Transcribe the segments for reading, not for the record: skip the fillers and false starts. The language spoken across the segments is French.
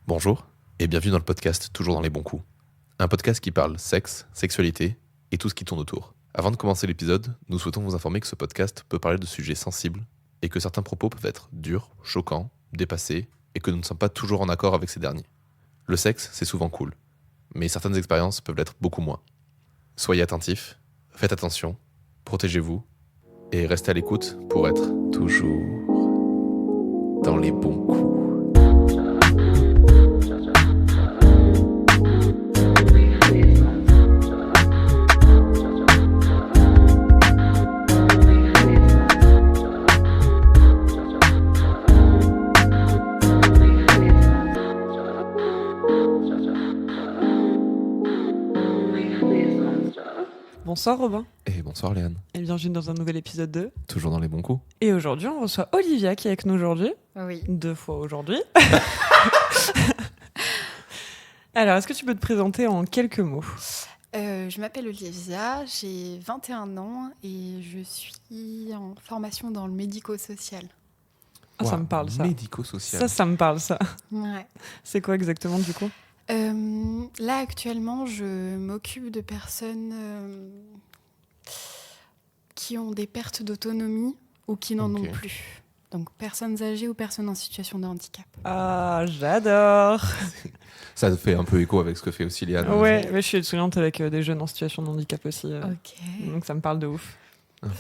Bonjour et bienvenue dans le podcast Toujours dans les bons coups. Un podcast qui parle sexe, sexualité et tout ce qui tourne autour. Avant de commencer l'épisode, nous souhaitons vous informer que ce podcast peut parler de sujets sensibles et que certains propos peuvent être durs, choquants, dépassés et que nous ne sommes pas toujours en accord avec ces derniers. Le sexe, c'est souvent cool, mais certaines expériences peuvent l'être beaucoup moins. Soyez attentifs, faites attention, protégez-vous et restez à l'écoute pour être toujours dans les bons coups. Bonsoir Robin, Et bonsoir Léane, et bienvenue dans un nouvel épisode 2. toujours dans les bons coups. Et aujourd'hui, on reçoit Olivia qui est avec nous aujourd'hui. Oui. 2 fois aujourd'hui. Alors, est-ce que tu peux te présenter en quelques mots ? Je m'appelle Olivia, j'ai 21 ans et je suis en formation dans le médico-social. Ah, ça me parle ça. Médico-social. Ça me parle ça. Ouais. C'est quoi exactement du coup ? Là, actuellement, je m'occupe de personnes qui ont des pertes d'autonomie ou qui n'en ont plus. Donc, personnes âgées ou personnes en situation de handicap. Ah, j'adore. Ça fait un peu écho avec ce que fait aussi Léane. Ouais, mais je suis étudiante avec des jeunes en situation de handicap aussi. Ok. Donc ça me parle de ouf. Okay.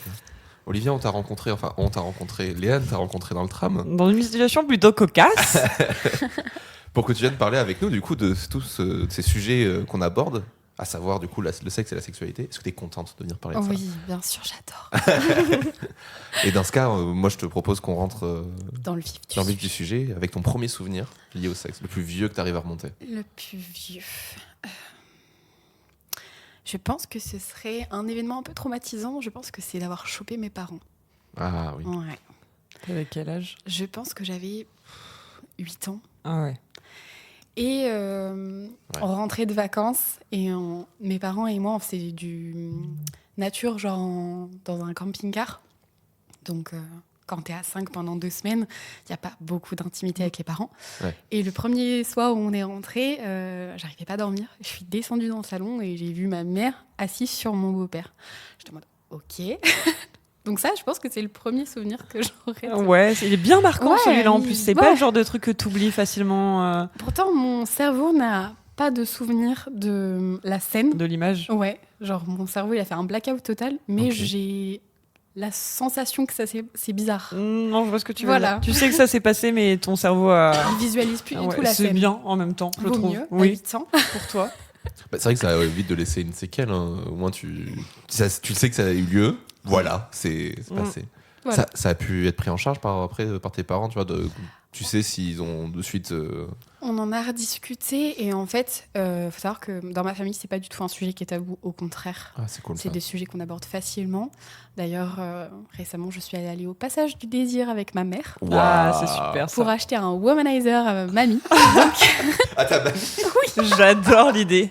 Olivia, on t'a rencontré, Léane t'a rencontré dans le tram. Dans une situation plutôt cocasse. Pour que tu viennes parler avec nous du coup de tous ces sujets qu'on aborde, à savoir du coup le sexe et la sexualité. Est-ce que tu es contente de venir parler de ça ? Oui, bien sûr, j'adore. Et dans ce cas, moi je te propose qu'on rentre Dans le vif dans le vif du sujet avec ton premier souvenir lié au sexe, le plus vieux que tu arrives à remonter. Le plus vieux. Je pense que ce serait un événement un peu traumatisant. Je pense que c'est d'avoir chopé mes parents. Ah oui. Ouais. Avec quel âge ? Je pense que j'avais 8 ans. Ah ouais. Et on rentrait de vacances et mes parents et moi, on faisait du nature, genre dans un camping-car. Donc, quand t'es à 5 pendant 2 semaines, il n'y a pas beaucoup d'intimité avec les parents. Ouais. Et le premier soir où on est rentré, j'arrivais pas à dormir. Je suis descendue dans le salon et j'ai vu ma mère assise sur mon beau-père. J'étais en mode, ok. Donc ça, je pense que c'est le premier souvenir que j'aurais. Ouais, il est bien marquant Ouais, celui-là en plus. C'est ouais. pas le genre de truc que t'oublies facilement Pourtant, mon cerveau n'a pas de souvenir de la scène. de l'image. Ouais, genre mon cerveau, il a fait un blackout total, mais Ok. j'ai la sensation que ça c'est bizarre. Non, je vois ce que tu veux Voilà. dire. Tu sais que ça s'est passé, mais ton cerveau a... Je visualise plus du tout la c'est scène. bien en même temps, je Vaut trouve. mieux, à Oui, 8 ans. pour toi. Bah, c'est vrai que ça évite de laisser une séquelle. Hein. Au moins tu sais que ça a eu lieu. Voilà, c'est passé. Voilà. Ça a pu être pris en charge par tes parents, tu vois. Tu sais s'ils ont de suite. On en a rediscuté et en fait, faut savoir que dans ma famille, c'est pas du tout un sujet qui est tabou, au contraire. Ah, c'est cool C'est ça. des sujets qu'on aborde facilement. D'ailleurs, récemment, je suis allée au Passage du Désir avec ma mère Waouh. Ah, c'est super ça. pour acheter un womanizer à mamie. Ah, ta mamie. J'adore l'idée.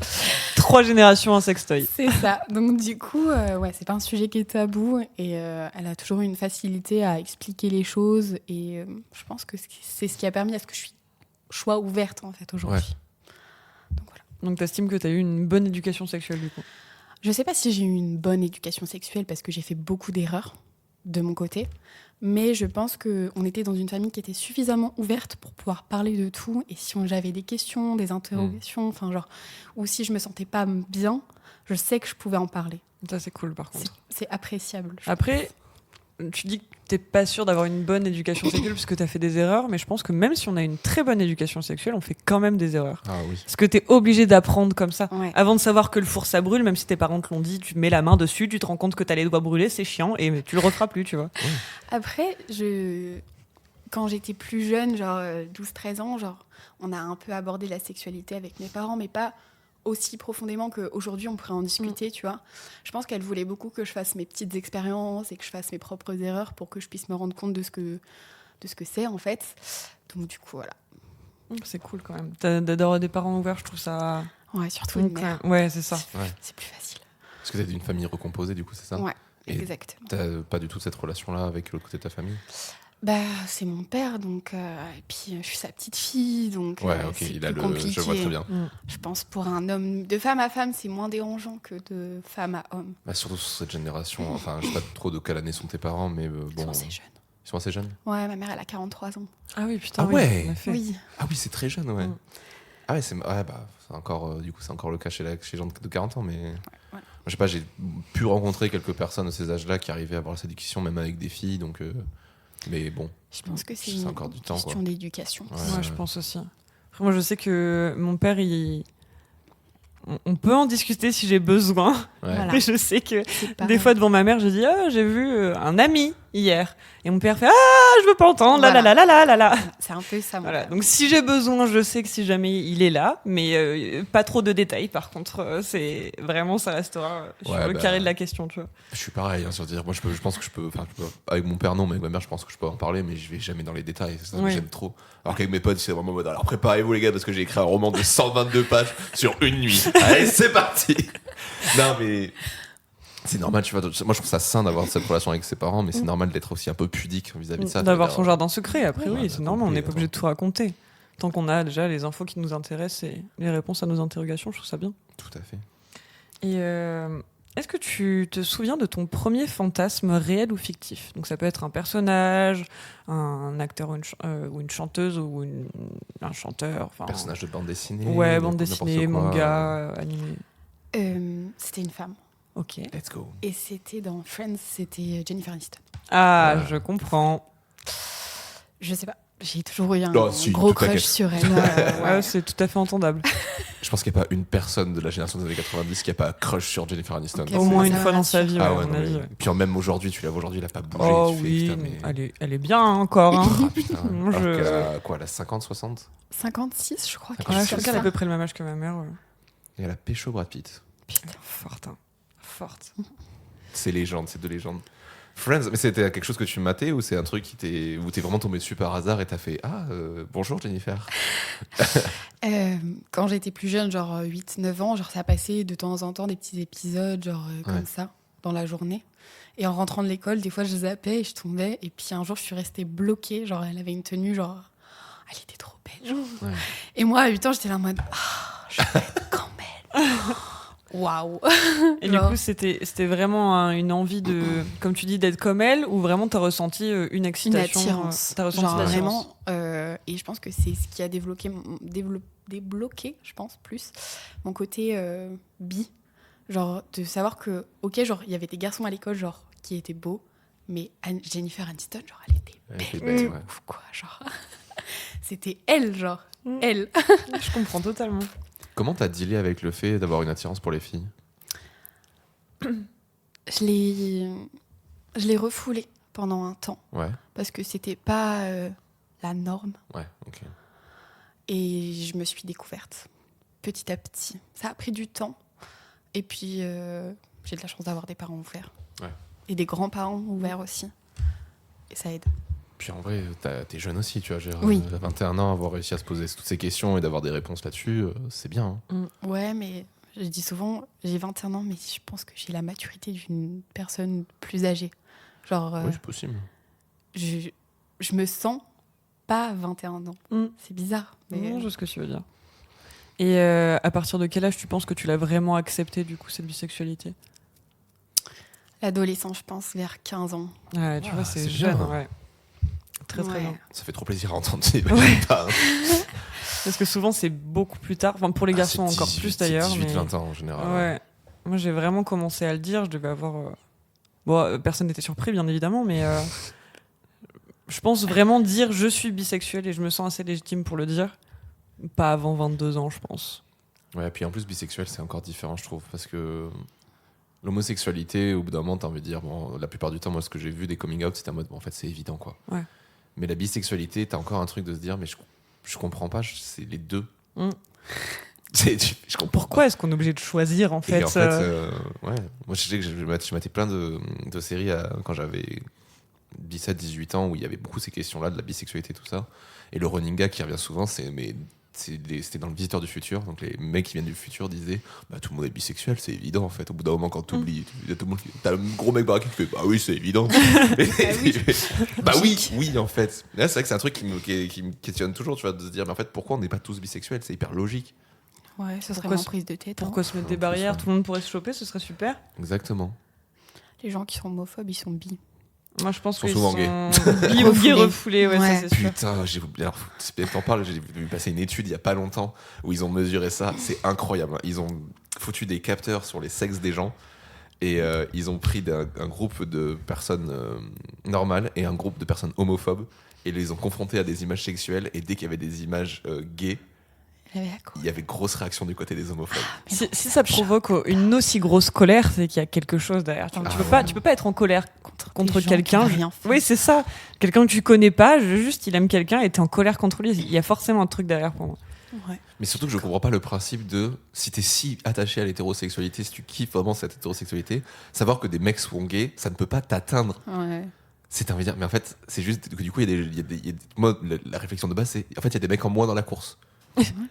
3 générations un sextoy. C'est ça. Donc du coup, ouais, c'est pas un sujet qui est tabou et elle a toujours eu une facilité à expliquer les choses et je pense que c'est ce qui a permis à ce que je sois ouverte en fait aujourd'hui. Ouais. Donc voilà. Donc t'estimes que t'as eu une bonne éducation sexuelle du coup ? Je sais pas si j'ai eu une bonne éducation sexuelle parce que j'ai fait beaucoup d'erreurs de mon côté, mais je pense qu'on était dans une famille qui était suffisamment ouverte pour pouvoir parler de tout et si j'avais des questions, des interrogations, enfin genre, ou si je me sentais pas bien, je sais que je pouvais en parler. Ça c'est cool par contre. C'est appréciable. je Après, tu dis que t'es pas sûr d'avoir une bonne éducation sexuelle parce que t'as fait des erreurs, mais je pense que même si on a une très bonne éducation sexuelle, on fait quand même des erreurs. Ah oui. Parce que t'es obligé d'apprendre comme ça. Ouais. Avant de savoir que le four ça brûle, même si tes parents te l'ont dit, tu mets la main dessus, tu te rends compte que t'as les doigts brûlés, c'est chiant, et tu le referas plus, tu vois. Après, quand j'étais plus jeune, genre 12-13 ans, genre, on a un peu abordé la sexualité avec mes parents, mais pas aussi profondément qu'aujourd'hui on pourrait en discuter, tu vois. Je pense qu'elle voulait beaucoup que je fasse mes petites expériences et que je fasse mes propres erreurs pour que je puisse me rendre compte de ce que c'est en fait. Donc du coup, voilà. C'est cool quand même. D'avoir des parents ouverts, je trouve ça... Ouais, surtout une mère. Ouais, c'est ça. Ouais. C'est plus facile. Parce que t'es d'une famille recomposée, du coup, c'est ça ? Ouais, Et exactement. t'as pas du tout cette relation-là avec l'autre côté de ta famille ? Bah, c'est mon père, donc et puis je suis sa petite fille, donc Ouais, ok, c'est il a plus le. compliqué. Je vois très bien. Je pense pour un homme, de femme à femme, c'est moins dérangeant que de femme à homme. Bah, surtout sur cette génération. Enfin, je sais pas trop de quelle année sont tes parents, mais Ils bon. sont assez jeunes. Ils sont assez jeunes. Ouais, ma mère, elle a 43 ans. Ah oui, putain, Ah oui, ouais. en effet. Oui. Ah oui, c'est très jeune, ouais. Mm. Ah ouais, c'est encore, du coup, c'est encore le cas chez les gens de 40 ans, mais. Ouais. Je sais pas, j'ai pu rencontrer quelques personnes de ces âges-là qui arrivaient à avoir cette éducation, même avec des filles, donc. Mais bon. Je pense que c'est C'est une encore du temps, question quoi. d'éducation. Ouais. Ouais, je pense aussi. Après, moi, je sais que mon père, on peut en discuter si j'ai besoin. Ouais. Voilà. Mais je sais que C'est des pareil. fois devant ma mère, je dis j'ai vu un ami hier. Et mon père fait je veux pas entendre. Là, là, là, Voilà. là, là, là, là. C'est un peu ça, mon Voilà. père. Donc si j'ai besoin, je sais que si jamais il est là, mais pas trop de détails. Par contre, c'est vraiment ça restera sur Ouais, le bah, carré de la question, tu vois. Je suis pareil, hein, sur dire, moi je pense que je peux, avec mon père non, mais avec ma mère je pense que je peux en parler, mais je vais jamais dans les détails, ça me Oui. gêne trop. Alors qu'avec mes potes c'est vraiment en mode, alors préparez-vous les gars parce que j'ai écrit un roman de 122 pages sur une nuit. Allez c'est parti. Non mais c'est normal, tu vois. Moi je trouve ça sain d'avoir cette relation avec ses parents, mais c'est normal d'être aussi un peu pudique vis-à-vis de ça. D'avoir tu son veux dire, jardin secret, après Ouais, oui, bah, c'est normal, on compris, n'est pas obligé de tout raconter. Tant qu'on a déjà les infos qui nous intéressent et les réponses à nos interrogations, je trouve ça bien. Tout à fait. Et est-ce que tu te souviens de ton premier fantasme réel ou fictif? Donc ça peut être un personnage, un acteur ou une chanteuse ou un chanteur. Enfin, Personnage de bande dessinée. Ouais, bande n'importe dessinée, quoi. manga, animé. C'était une femme. Ok. Let's go. Et c'était dans Friends, c'était Jennifer Aniston. Ah, Ouais. je comprends. Je sais pas. J'ai toujours eu un Oh, si, gros tout à fait. crush sur elle. Ouais, c'est tout à fait entendable. Je pense qu'il n'y a pas une personne de la génération des années 90 qui a pas crush sur Jennifer Aniston. Ok, Au ça, moins ça une me fois dans sa rassure. vie, Ah ouais, ouais, à mon non, avis. mais... Ouais. Puis même aujourd'hui, tu la vois aujourd'hui, elle a pas bougé. Oh tu fais, oui, putain, mais... elle est bien encore. Hein. Ah putain. Moi, Alors je- qu'elle a quoi, elle a 50, 60 56, je crois. Ouais, quelque Ouais, chose je comme crois qu'elle a à ça. peu près le même âge que ma mère. Ouais. Et elle a pécho Brad Pitt. Putain, forte. Hein. Forte. C'est légende, c'est deux légendes. Friends, mais c'était quelque chose que tu matais ou c'est un truc où t'es vraiment tombé dessus par hasard et t'as fait bonjour Jennifer. Quand j'étais plus jeune, genre 8-9 ans, genre ça passait de temps en temps des petits épisodes, genre Ouais. comme ça, dans la journée. Et en rentrant de l'école, des fois je zappais et je tombais. Et puis un jour, je suis restée bloquée. Genre, elle avait une tenue, genre, elle était trop belle. Genre. Ouais. Et moi, à 8 ans, j'étais là en mode, je vais être comme elle. Waouh. Et du Genre. coup, c'était vraiment une envie de, comme tu dis, d'être comme elle, ou vraiment t'as ressenti une Une excitation attirance. T'as ressenti Genre l'attirance. vraiment. Et je pense que c'est ce qui a débloqué, je pense, plus mon côté bi. Genre de savoir que, ok, genre il y avait des garçons à l'école, genre qui étaient beaux, mais Jennifer Aniston, genre elle était Elle belle. était belle, de ouais. ouf, quoi, genre. C'était elle, genre. Mm. Elle. Je comprends totalement. Comment t'as dealé avec le fait d'avoir une attirance pour les filles? Je l'ai refoulée pendant un temps Ouais, parce que c'était pas la norme. ouais, ok. Et je me suis découverte petit à petit. Ça a pris du temps. Et puis, j'ai de la chance d'avoir des parents ouverts. Ouais. Et des grands-parents ouverts aussi. Et ça aide. Puis en vrai, t'es jeune aussi, tu vois. Oui. À 21 ans, avoir réussi à se poser toutes ces questions et d'avoir des réponses là-dessus, c'est bien. Hein. Ouais, mais je dis souvent, j'ai 21 ans, mais je pense que j'ai la maturité d'une personne plus âgée. Genre, Oui, c'est possible. je me sens pas 21 ans. Mm. C'est bizarre. Mais Non, je sais ce que tu veux dire. Et à partir de quel âge tu penses que tu l'as vraiment accepté, du coup, cette bisexualité? l'adolescence, je pense, vers 15 ans. Ouais, tu Ah, vois, c'est c'est jeune, bien. ouais. Très, très Ouais. bien. Ça fait trop plaisir à entendre. C'est Ouais. pas, hein. Parce que souvent, c'est beaucoup plus tard. Enfin, pour les garçons, c'est encore 18, plus d'ailleurs. c'est 18, mais... 20 ans en général. Ouais. Moi, j'ai vraiment commencé à le dire. Je devais avoir. Bon, personne n'était surpris, bien évidemment, mais je pense vraiment dire je suis bisexuel et je me sens assez légitime pour le dire. Pas avant 22 ans, je pense. Ouais, puis en plus, bisexuel, c'est encore différent, je trouve, parce que l'homosexualité, au bout d'un moment, t'as envie de dire, bon, la plupart du temps, moi, ce que j'ai vu des coming out, c'était en mode, bon, en fait, c'est évident, quoi. Ouais. Mais la bisexualité, t'as encore un truc de se dire, mais je comprends pas, c'est les deux. Mm. Je comprends Pourquoi est-ce qu'on est obligé de choisir, en pas. fait, Et en fait, ouais. Moi, je sais que je matais plein de séries quand j'avais 17-18 ans, où il y avait beaucoup ces questions-là, de la bisexualité, tout ça. Et le running gag qui revient souvent, c'est, mais c'était dans le Visiteur du futur, donc les mecs qui viennent du futur disaient bah, tout le monde est bisexuel, c'est évident en fait. Au bout d'un moment, quand t'oublies, t'as le gros mec baraqué qui fait bah oui, c'est évident. Bah oui, en fait. Là, c'est vrai que c'est un truc qui me questionne toujours, tu vois, de se dire mais en fait, pourquoi on n'est pas tous bisexuels? C'est hyper logique. Ouais, ça serait Pourquoi vraiment prise de tête. Pourquoi se mettre des En plus, barrières? ouais. Tout le monde pourrait se choper, ce serait super. Exactement. Les gens qui sont homophobes, ils sont bi. Moi, je pense Sont qu'ils souvent sont gays. bi ou gay refoulés, ouais, Ouais. ça c'est sûr. Putain, alors, c'est bien que t'en parles, j'ai vu passer une étude il y a pas longtemps où ils ont mesuré ça, c'est incroyable. Ils ont foutu des capteurs sur les sexes des gens et ils ont pris un groupe de personnes normales et un groupe de personnes homophobes et ils les ont confrontés à des images sexuelles et dès qu'il y avait des images gays, il y avait grosse réaction du côté des homophobes. Si ça provoque une aussi grosse colère, c'est qu'il y a quelque chose derrière. Enfin, tu peux pas être en colère contre des gens quelqu'un. qui ont rien fait. Oui, c'est ça. Quelqu'un que tu connais pas, juste il aime quelqu'un et t'es en colère contre lui. Il y a forcément un truc derrière pour moi. Ouais. Mais surtout que je comprends pas le principe de si t'es si attaché à l'hétérosexualité, si tu kiffes vraiment cette hétérosexualité, savoir que des mecs sont gays, ça ne peut pas t'atteindre. Ouais. C'est un dire, mais en fait, c'est juste que du coup, moi, la réflexion de base, c'est en fait, il y a des mecs en moins dans la course.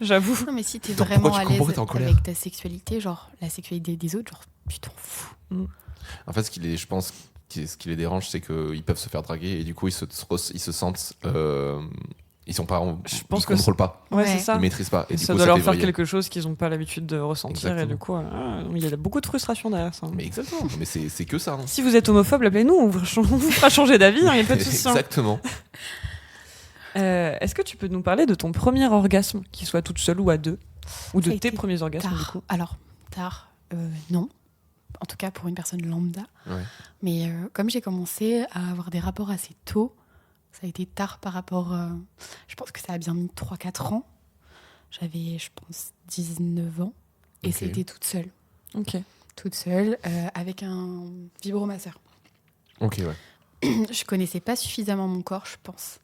J'avoue. Non, mais si t'es Donc, vraiment pourquoi à tu- pourquoi l'aise t'es en colère avec ta sexualité, genre la sexualité des autres, genre tu t'en fous. En fait, je pense, ce qui les dérange, c'est qu'ils peuvent se faire draguer et du coup, ils se sentent, ils sont pas, Je pense ils que contrôlent pas, Ouais. c'est ça. ils maîtrisent pas. Et du Ça coup, doit leur fait faire vriller. quelque chose qu'ils n'ont pas l'habitude de ressentir. Et Exactement. du coup, il y a beaucoup de frustration derrière ça. Mais exactement, mais c'est que ça. Hein. Si vous êtes homophobe, appelez-nous, on vous fera changer d'avis, il n'y a pas de souci. Hein. Exactement. Est-ce que tu peux nous parler de ton premier orgasme, qu'il soit toute seule ou à deux? Ou Ça de a tes été premiers orgasmes, du Tard. coup? Alors, tard, non. En tout cas pour une personne lambda. Ouais. Mais comme j'ai commencé à avoir des rapports assez tôt, ça a été tard par rapport. Je pense que ça a bien mis 3-4 ans. J'avais, je pense, 19 ans. Et Ok. c'était toute seule. Ok. Toute seule, avec un vibromasseur. Ok, ouais. Je connaissais pas suffisamment mon corps, je pense.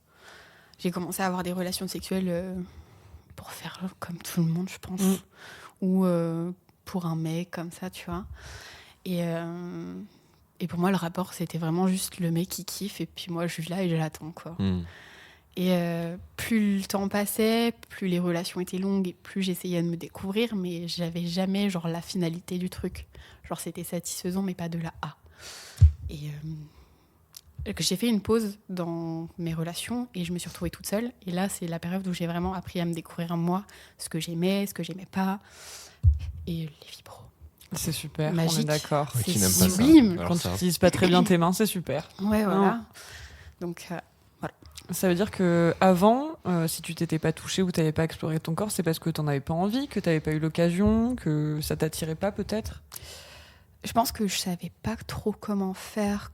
J'ai commencé à avoir des relations sexuelles pour faire comme tout le monde, je pense. Mm. Ou pour un mec, comme ça, tu vois. Et pour moi, le rapport, c'était vraiment juste le mec qui kiffe, et puis moi, je suis là et je l'attends, quoi. Hmm. Et plus le temps passait, plus les relations étaient longues, et plus j'essayais de me découvrir, mais j'avais jamais, genre, la finalité du truc. Genre, c'était satisfaisant, mais pas de la A. Et que j'ai fait une pause dans mes relations et je me suis retrouvée toute seule. Et là, c'est la période où j'ai vraiment appris à me découvrir moi, ce que j'aimais pas. Et les vibros. C'est super, on Magique. est d'accord. Ouais, C'est qui n'aime pas ça sublime. Alors Quand ça- tu n'utilises pas très bien tes mains, c'est super. Ouais, voilà. Donc, Ça veut dire que avant, si tu t'étais pas touché ou t'avais pas exploré ton corps, c'est parce que t'en avais pas envie, que t'avais pas eu l'occasion, que ça t'attirait pas peut-être? je pense que je savais pas trop comment faire,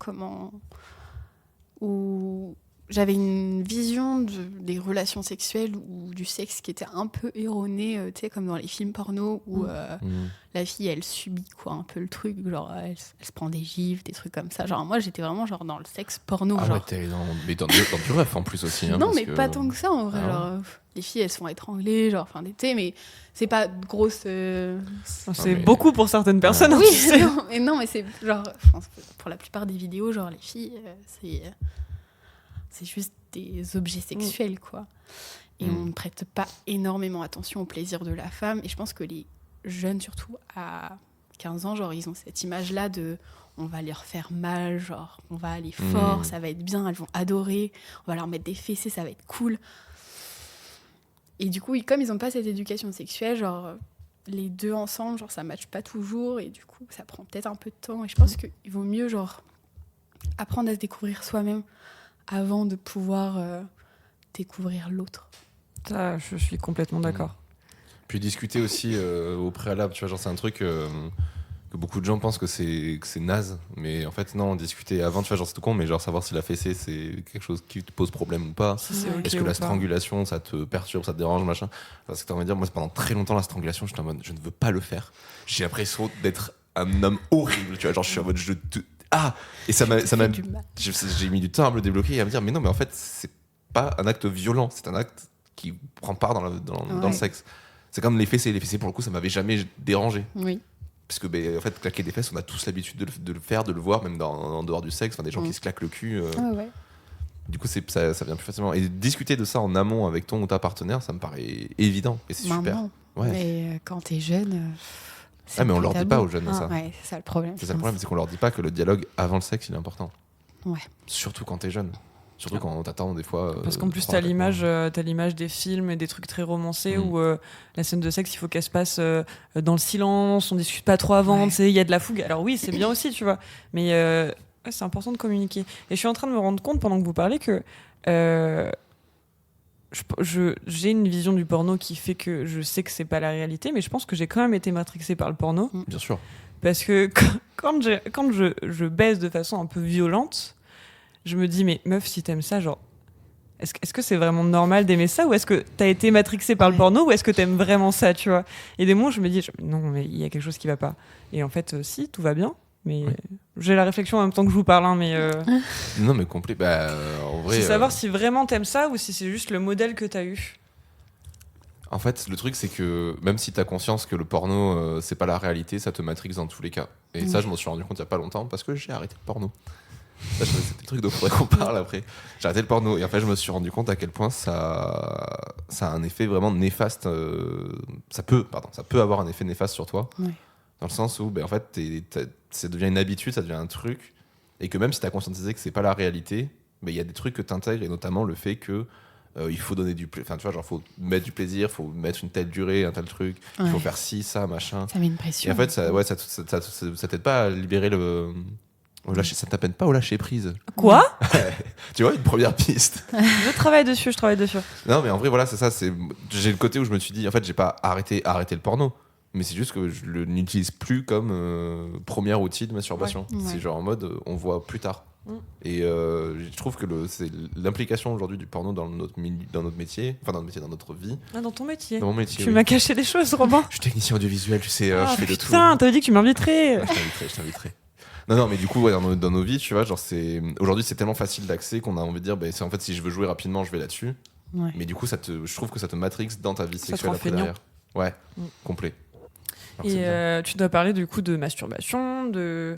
ou j'avais une vision des relations sexuelles ou du sexe qui était un peu erronée, tu sais, comme dans les films porno où Hmm. la fille, elle subit quoi, un peu le truc, genre elle se prend des gifles, des trucs comme ça. Genre moi, j'étais vraiment genre dans le sexe porno. Ah genre. ouais, t'es dans du ref en plus aussi. Hein, Non, parce mais que- pas tant que ça en vrai. Ah ouais. Genre, les filles, elles se font étrangler, genre, enfin, tu sais, mais c'est pas de grosse. C'est mais- beaucoup pour certaines personnes. hein, Oui, tu sais. non, mais c'est genre, je pense que pour la plupart des vidéos, genre les filles, c'est juste des objets sexuels, quoi. Et Mm. on ne prête pas énormément attention au plaisir de la femme. Et je pense que les jeunes, surtout à 15 ans, genre, ils ont cette image-là de on va leur faire mal, genre, on va aller fort, Mm. ça va être bien, elles vont adorer, on va leur mettre des fessées, ça va être cool. Et du coup, comme ils n'ont pas cette éducation sexuelle, genre, les deux ensemble, genre, ça matche pas toujours, et du coup, ça prend peut-être un peu de temps. Et je pense qu'il vaut mieux, genre, apprendre à se découvrir soi-même avant de pouvoir découvrir l'autre. Ça, je suis complètement d'accord. Puis discuter aussi au préalable, tu vois, genre c'est un truc que beaucoup de gens pensent que c'est naze, mais en fait non, discuter avant, tu vois, genre c'est tout con, mais genre savoir si la fessée c'est quelque chose qui te pose problème ou pas. Si c'est Ouais. ok Est-ce que ou la pas. strangulation ça te perturbe, ça te dérange, machin. Parce que t'as envie de dire, moi pendant très longtemps la strangulation, j'étais en mode je ne veux pas le faire. J'ai l'impression d'être un homme horrible, tu vois, genre je suis en mode et ça m'a Du mal. j'ai mis du temps à me le débloquer et à me dire mais non mais en fait c'est pas un acte violent, c'est un acte qui prend part dans le Ouais. sexe. C'est comme les fessées pour le coup ça m'avait jamais dérangé Oui. parce que en fait claquer des fesses on a tous l'habitude de le faire, de le voir même en dehors du sexe, enfin des gens Mm. qui se claquent le cul Ouais, ouais. Du coup, ça vient plus facilement. Et discuter de ça en amont avec ton ou ta partenaire, ça me paraît évident. Et c'est super. Maintenant. Ouais. Mais quand t'es jeune. Ah, mais on leur dit pas aux jeunes ça. Ouais, c'est ça le problème. C'est ça le problème, c'est qu'on leur dit pas que le dialogue avant le sexe, il est important. Ouais. Surtout quand t'es jeune. Surtout quand t'attends des fois. Parce qu'en plus, 3 à 4 mois. t'as l'image des films et des trucs très romancés Mm. où la scène de sexe, il faut qu'elle se passe dans le silence, on discute pas trop avant, Ouais. tu sais, il y a de la fougue. Alors oui, c'est bien aussi, tu vois. Mais ouais, c'est important de communiquer. Et je suis en train de me rendre compte pendant que vous parlez que j'ai une vision du porno qui fait que je sais que c'est pas la réalité, mais je pense que j'ai quand même été matrixée par le porno. Bien sûr. Parce que quand je baise de façon un peu violente, je me dis, mais meuf, si t'aimes ça, genre, est-ce que c'est vraiment normal d'aimer ça, ou est-ce que t'as été matrixée par le porno, ou est-ce que t'aimes vraiment ça, tu vois? Et des moments, je me dis, non, mais il y a quelque chose qui va pas. Et en fait, si, tout va bien. Mais Ouais. j'ai la réflexion en même temps que je vous parle, hein, mais Non, mais complet. Bah, en vrai. c'est savoir si vraiment t'aimes ça ou si c'est juste le modèle que t'as eu. En fait, le truc, c'est que même si t'as conscience que le porno, c'est pas la réalité, ça te matrixe dans tous les cas. Et ça, je m'en suis rendu compte il y a pas longtemps parce que j'ai arrêté le porno. Ça, c'était le truc dont il faudrait qu'on parle après. J'ai arrêté le porno et en fait, je me suis rendu compte à quel point ça a un effet vraiment néfaste. Ça peut avoir un effet néfaste sur toi. Ouais. Dans le sens où, en fait, ça devient une habitude, ça devient un truc. Et que même si t'as conscientisé que c'est pas la réalité, il y a des trucs que t'intègres, et notamment le fait que il faut donner du plaisir. Enfin, tu vois, genre, faut mettre du plaisir, faut mettre une telle durée, un tel truc. Il faut Ouais. faire ci, ça, machin. Ça met une pression. Et en fait, ça t'aide pas à libérer le. Ça t'appelle pas au lâcher prise. Quoi? Tu vois, une première piste. Je travaille dessus. Non, mais en vrai, voilà, c'est ça. J'ai le côté où je me suis dit, en fait, j'ai pas arrêté le porno. Mais c'est juste que je n'utilise plus comme premier outil de masturbation. Ouais. C'est genre en mode, on voit plus tard. Mm. Et je trouve que c'est l'implication aujourd'hui du porno dans notre métier, enfin dans notre vie, Ah, dans ton métier. dans mon métier. Tu oui. m'as caché des choses, Robin. Je suis technicien audiovisuel, tu sais, Ah, je fais de tout. putain, t'avais dit que tu m'inviterais. Je t'inviterai. Non, mais du coup, ouais, dans nos vies, tu vois, genre aujourd'hui, c'est tellement facile d'accès qu'on a envie de dire, c'est en fait, si je veux jouer rapidement, je vais là-dessus. Ouais. Mais du coup, je trouve que ça te matrix dans ta vie te sexuelle rend après feignant. derrière. Ouais, Mm. complet. Alors, c'est Et bien. tu dois parler du coup de masturbation, de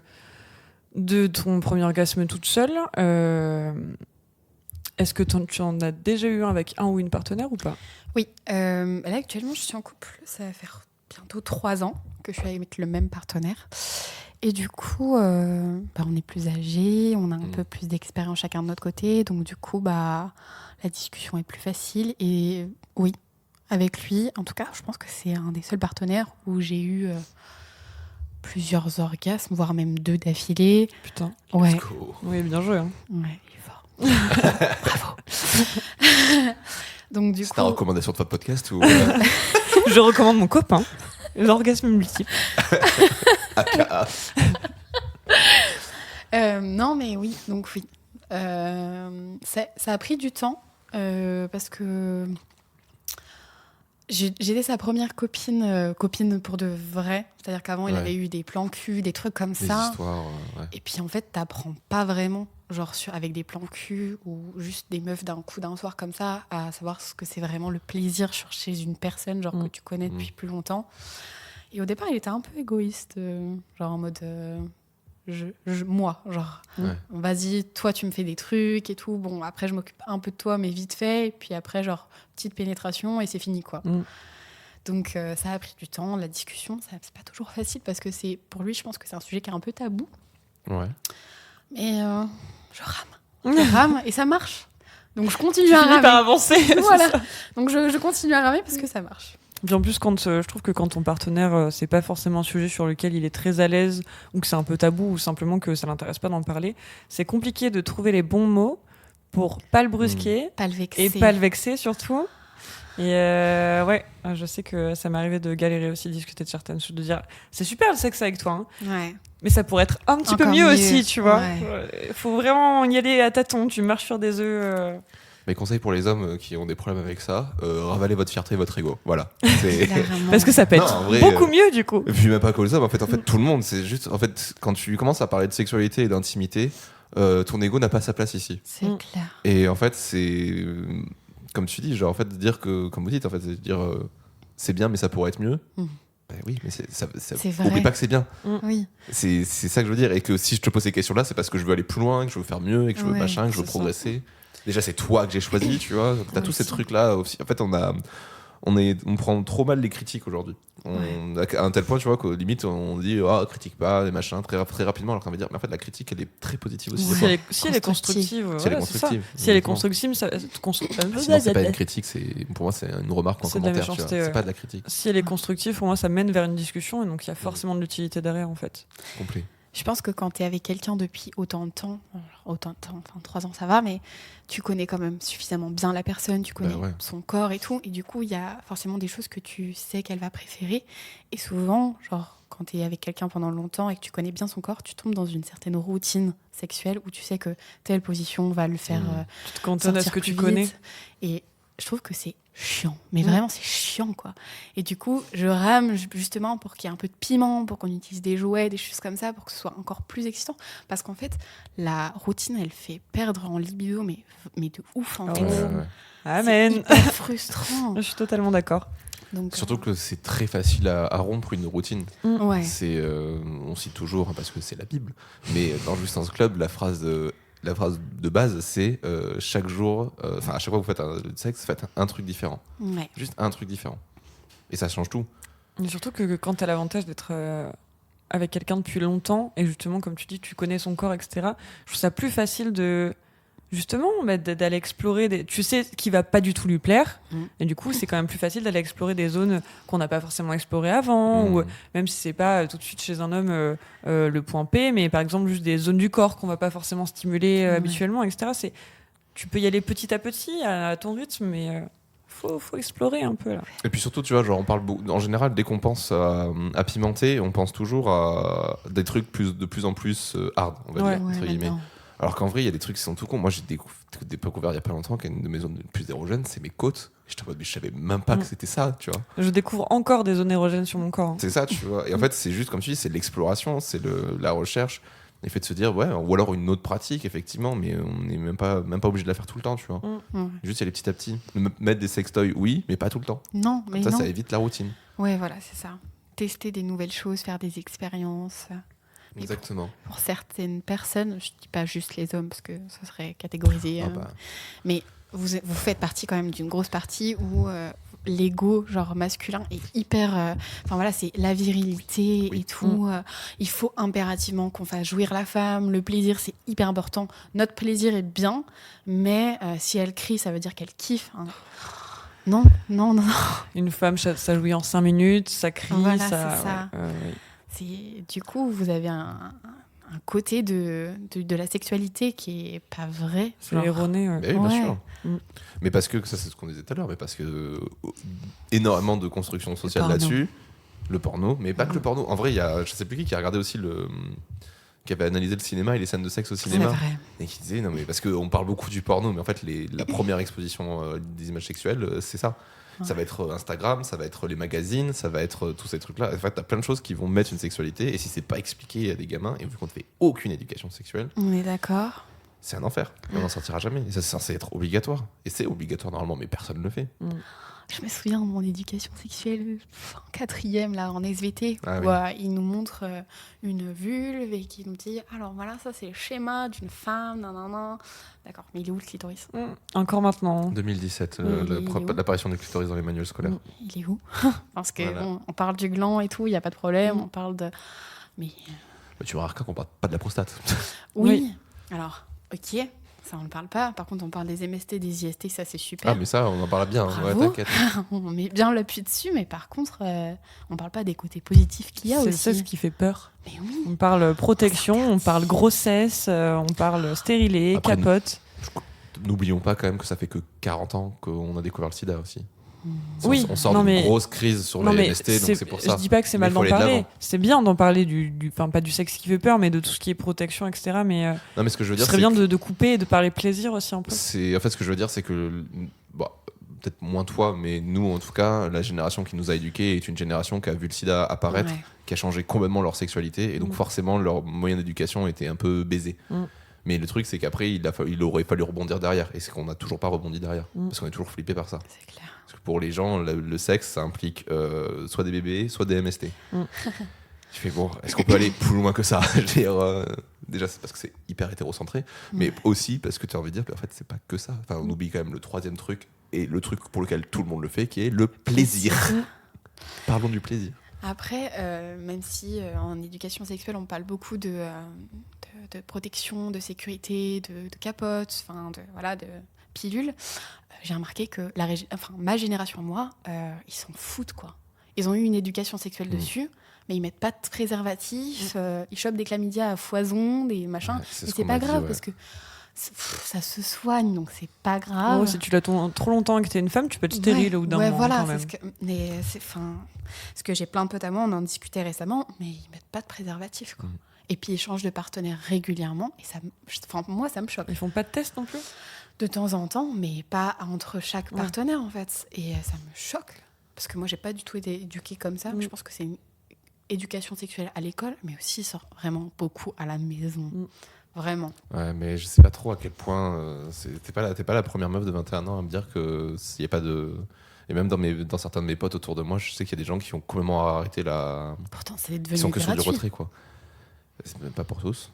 ton premier orgasme toute seule. Est-ce que tu en as déjà eu un avec un ou une partenaire ou pas? Oui. Là, actuellement, je suis en couple. Ça va faire bientôt 3 ans que je suis avec le même partenaire. Et du coup, on est plus âgés, on a un peu plus d'expérience chacun de notre côté. Donc, du coup, la discussion est plus facile. Et oui, avec lui, en tout cas, je pense que c'est un des seuls partenaires où j'ai eu plusieurs orgasmes, voire même 2 d'affilée. Putain. Ouais, Let's go. Oui, bien joué. Hein. ouais, il est fort. Bravo. Donc, du C'est coup, ta recommandation de votre podcast ou Je recommande mon copain. L'orgasme multiple. AKA. non, mais oui, donc oui. Ça a pris du temps parce que j'étais sa première copine pour de vrai. C'est-à-dire qu'avant, il Ouais. avait eu des plans cul, des trucs comme Des ça. histoires. Ouais. Et puis en fait, t'apprends pas vraiment, genre avec des plans cul ou juste des meufs d'un coup d'un soir comme ça, à savoir ce que c'est vraiment le plaisir chez une personne genre que tu connais depuis plus longtemps. Et au départ, il était un peu égoïste, genre en mode moi, genre Ouais. vas-y, toi tu me fais des trucs et tout. Bon, après je m'occupe un peu de toi, mais vite fait. Et puis après, genre petite pénétration et c'est fini quoi. Donc ça a pris du temps, la discussion, c'est pas toujours facile parce que pour lui, je pense que c'est un sujet qui est un peu tabou. Ouais. Mais je rame et ça marche. Donc je continue à Par ramer. avancer. Voilà. Donc je continue à ramer parce que ça marche. Puis en plus, je trouve que quand ton partenaire, c'est pas forcément un sujet sur lequel il est très à l'aise, ou que c'est un peu tabou, ou simplement que ça l'intéresse pas d'en parler, c'est compliqué de trouver les bons mots pour pas le brusquer Pas le vexer. et pas le vexer surtout. Et ouais, je sais que ça m'est arrivé de galérer aussi, de discuter de certaines choses, de dire c'est super le sexe avec toi, hein, Ouais. mais ça pourrait être un petit peu Encore mieux mieux, aussi, tu vois. ouais. Faut vraiment y aller à tâtons, tu marches sur des œufs. Mes conseils pour les hommes qui ont des problèmes avec ça, ravalez votre fierté et votre ego. Voilà. C'est... Clairement. Parce que ça peut Non, être en vrai, beaucoup mieux du coup. Et puis même pas que les hommes, en fait tout le monde, c'est juste, en fait, quand tu commences à parler de sexualité et d'intimité, ton ego n'a pas sa place ici. C'est clair. Et en fait, c'est comme tu dis, genre en fait de dire que, comme vous dites, en fait, c'est de dire c'est bien, mais ça pourrait être mieux. Ben oui, mais C'est vrai. oublie pas que c'est bien. Oui. C'est ça que je veux dire, et que si je te pose ces questions-là, c'est parce que je veux aller plus loin, que je veux faire mieux, et que je veux Ouais, machin, que je veux c'est ça. progresser. déjà c'est toi que j'ai choisi, tu vois. T'as tous ces trucs-là aussi. En fait, on prend trop mal les critiques aujourd'hui. À un tel point, tu vois, qu'au limite, on dit critique pas, les machins, très, très rapidement, alors qu'on va dire, mais en fait, la critique, elle est très positive aussi. Si elle est constructive, Si elle est voilà, c'est ça. constructive, Si elle est exactement. constructive, Sinon, c'est pas une critique, pour moi, c'est une remarque en C'est de la commentaire, tu vois. méchanceté, C'est ouais. pas de la critique. Si elle est constructive, pour moi, ça mène vers une discussion et donc il y a forcément de l'utilité derrière, en fait. Complet. Je pense que quand tu es avec quelqu'un depuis autant de temps, enfin 3 ans ça va, mais tu connais quand même suffisamment bien la personne, tu connais ouais. son corps et tout, et du coup il y a forcément des choses que tu sais qu'elle va préférer, et souvent, genre quand tu es avec quelqu'un pendant longtemps et que tu connais bien son corps, tu tombes dans une certaine routine sexuelle où tu sais que telle position va le faire Tu te cantonnes à ce sortir que tu plus connais. vite. Et je trouve que c'est chiant, mais vraiment c'est chiant quoi. Et du coup je rame justement pour qu'il y ait un peu de piment, pour qu'on utilise des jouets, des choses comme ça, pour que ce soit encore plus excitant, parce qu'en fait la routine elle fait perdre en libido, mais de ouf en fait. Ouais. Amen. C'est hyper frustrant. Je suis totalement d'accord. Donc, Surtout que c'est très facile à rompre une routine. ouais. On cite toujours, parce que c'est la Bible, mais dans Jouissance Club, la phrase de base, c'est chaque jour, à chaque fois que vous faites le sexe, faites un truc différent. Ouais. Juste un truc différent. Et ça change tout. Et surtout que quand tu as l'avantage d'être avec quelqu'un depuis longtemps, et justement, comme tu dis, tu connais son corps, etc., je trouve ça plus facile d'aller explorer tu sais qui va pas du tout lui plaire, et du coup c'est quand même plus facile d'aller explorer des zones qu'on n'a pas forcément explorées avant, ou même si c'est pas tout de suite chez un homme le point P, mais par exemple juste des zones du corps qu'on va pas forcément stimuler habituellement, etc. Tu peux y aller petit à petit à ton rythme, mais faut explorer un peu là. Et puis surtout, tu vois, genre on parle en général, dès qu'on pense à pimenter, on pense toujours à des trucs de plus en plus hard, on va dire, entre guillemets. Alors qu'en vrai, il y a des trucs qui sont tout cons. Moi, j'ai découvert il y a pas longtemps qu'une de mes zones les plus érogènes, c'est mes côtes. J'étais en mode, mais je savais même pas que c'était ça, tu vois. Je découvre encore des zones érogènes sur mon corps. C'est ça, tu vois. Et en fait, c'est juste, comme tu dis, c'est l'exploration, c'est la recherche, le fait de se dire, ouais, ou alors une autre pratique, effectivement, mais on n'est même pas obligé de la faire tout le temps, tu vois. Juste y aller petit à petit. Mettre des sextoys, oui, mais pas tout le temps. Non, mais ça, non. ça évite la routine. Ouais, voilà, c'est ça. Tester des nouvelles choses, faire des expériences. Exactement. Pour certaines personnes, je dis pas juste les hommes parce que ça serait catégorisé, mais vous faites partie quand même d'une grosse partie où l'ego genre masculin est hyper, c'est la virilité et tout. Il faut impérativement qu'on fasse jouir la femme. Le plaisir, c'est hyper important. Notre plaisir est bien, mais si elle crie, ça veut dire qu'elle kiffe. Hein. Non. Une femme, ça jouit en 5 minutes, ça crie, voilà, ça. C'est ça. Du coup, vous avez un côté de la sexualité qui est pas vrai. C'est erroné. Mais oui, bien sûr. Mais parce que, ça c'est ce qu'on disait tout à l'heure, mais parce que énormément de construction sociale là-dessus, le porno, mais pas que le porno. En vrai, il y a, je sais plus qui a regardé aussi qui avait analysé le cinéma et les scènes de sexe au cinéma. C'est vrai. Et qui disait, non mais parce qu'on parle beaucoup du porno, mais en fait, la première exposition des images sexuelles, c'est ça. Ça va être Instagram, ça va être les magazines, ça va être tous ces trucs-là. En fait, t'as plein de choses qui vont mettre une sexualité, et si c'est pas expliqué à des gamins, et vu qu'on ne fait aucune éducation sexuelle, On est d'accord. c'est un enfer. Et on n'en sortira jamais. Et ça, c'est censé être obligatoire. Et c'est obligatoire normalement, mais personne ne le fait. Je me souviens de mon éducation sexuelle en 4e, là, en SVT, où ils nous montrent une vulve et qui nous dit alors voilà, ça c'est le schéma d'une femme, nanana. D'accord, mais il est où le clitoris ? Encore maintenant. 2017, l'apparition du clitoris dans les manuels scolaires. Il est où ? Parce que on parle du gland et tout, il n'y a pas de problème, on parle de. Mais tu remarques qu'on parle pas de la prostate. Oui. Alors, ok. Ça, on ne parle pas. Par contre, on parle des MST, des IST, ça, c'est super. Ah, mais ça, on en parle bien. Ouais, t'inquiète. On met bien l'appui dessus, mais par contre, on ne parle pas des côtés positifs qu'il y a aussi. C'est ce qui fait peur. Mais oui. On parle protection, on parle grossesse, on parle stérilet, Après, capote. N'oublions pas quand même que ça fait que 40 ans qu'on a découvert le sida aussi. Oui, on sort d'une grosse crise sur les MST, donc c'est pour ça. Je dis pas que c'est mal d'en parler. C'est bien d'en parler pas du sexe qui fait peur, mais de tout ce qui est protection, etc. Mais ce que je veux dire, ce serait bien de couper et de parler plaisir aussi un peu. En fait, ce que je veux dire, c'est que peut-être moins toi, mais nous, en tout cas, la génération qui nous a éduqués est une génération qui a vu le sida apparaître, qui a changé complètement leur sexualité, et donc forcément leur moyen d'éducation était un peu baisé. Mais le truc, c'est qu'après, il aurait fallu rebondir derrière, et c'est qu'on n'a toujours pas rebondi derrière, parce qu'on est toujours flippé par ça. C'est clair. Parce que pour les gens, le sexe, ça implique soit des bébés, soit des MST. Je fais bon, est-ce qu'on peut aller plus loin que ça? Je veux dire, déjà, c'est parce que c'est hyper hétérocentré, mais aussi parce que tu as envie de dire qu'en fait, c'est pas que ça. Enfin, on oublie quand même le troisième truc et le truc pour lequel tout le monde le fait, qui est le plaisir. Parlons du plaisir. Après, même si en éducation sexuelle, on parle beaucoup de protection, de sécurité, de capotes, de pilules, j'ai remarqué que ma génération, moi, ils s'en foutent, quoi. Ils ont eu une éducation sexuelle dessus, mais ils mettent pas de préservatif, ils chopent des chlamydia à foison, des machins, et c'est pas grave, parce que ça se soigne, donc c'est pas grave. Oh, si tu l'attends trop longtemps et que t'es une femme, tu peux être stérile au bout d'un moment. Voilà, quand même. Parce que j'ai plein de potes à moi, on en discutait récemment, mais ils mettent pas de préservatif, quoi. Et puis ils changent de partenaire régulièrement, et moi ça me choque. Ils font pas de test non plus? De temps en temps, mais pas entre chaque partenaire en fait. Et ça me choque, parce que moi j'ai pas du tout été éduquée comme ça. Je pense que c'est une éducation sexuelle à l'école, mais aussi ça sort vraiment beaucoup à la maison. Vraiment. Ouais, mais je sais pas trop à quel point. T'es pas la première meuf de 21 ans à me dire que s'il y a pas de. Et même dans certains de mes potes autour de moi, je sais qu'il y a des gens qui ont complètement arrêté la. Pourtant, c'est devenu Ils sont que sur du gratuit. retrait, quoi. C'est même pas pour tous.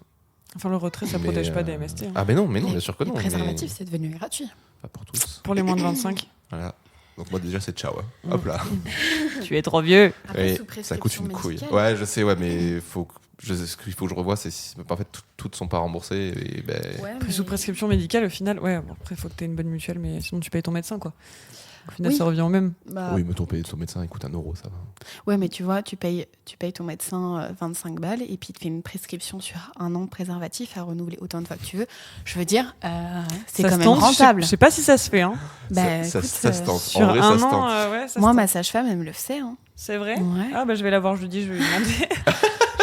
Enfin, le retrait, ça protège pas des MST. Hein. Ah, mais non, bien sûr que non. Les préservatifs, mais c'est devenu gratuit. pas pour tous. Pour les moins de 25. Voilà. Donc moi déjà c'est ciao. Hein. Hop là. Tu es trop vieux. Après, Et sous ça coûte une prescription couille. médicale. Ouais, je sais, mais ce qu'il faut que je revoie, c'est si en fait toutes sont pas remboursées. Et Ouais, Après, mais- sous prescription médicale, au final, après, il faut que tu aies une bonne mutuelle, mais sinon, tu payes ton médecin, quoi. Au final, Oui. ça revient au même. Bah, Oui, mais ton médecin il coûte 1 euro, ça va. Ouais, mais tu vois, tu payes ton médecin 25 balles et puis il te fait une prescription sur 1 an de préservatif à renouveler autant de fois que tu veux. Je veux dire, c'est Ça quand se même tente, rentable. je sais pas si ça se fait. Hein. Bah, ça écoute, se tente. Sur En vrai, ça un se an, tente. ouais, ça moi, se ma tente. sage-femme, elle me le fait. Hein. C'est vrai. Ouais. Ah, bah, je vais la voir jeudi, je vais lui demander.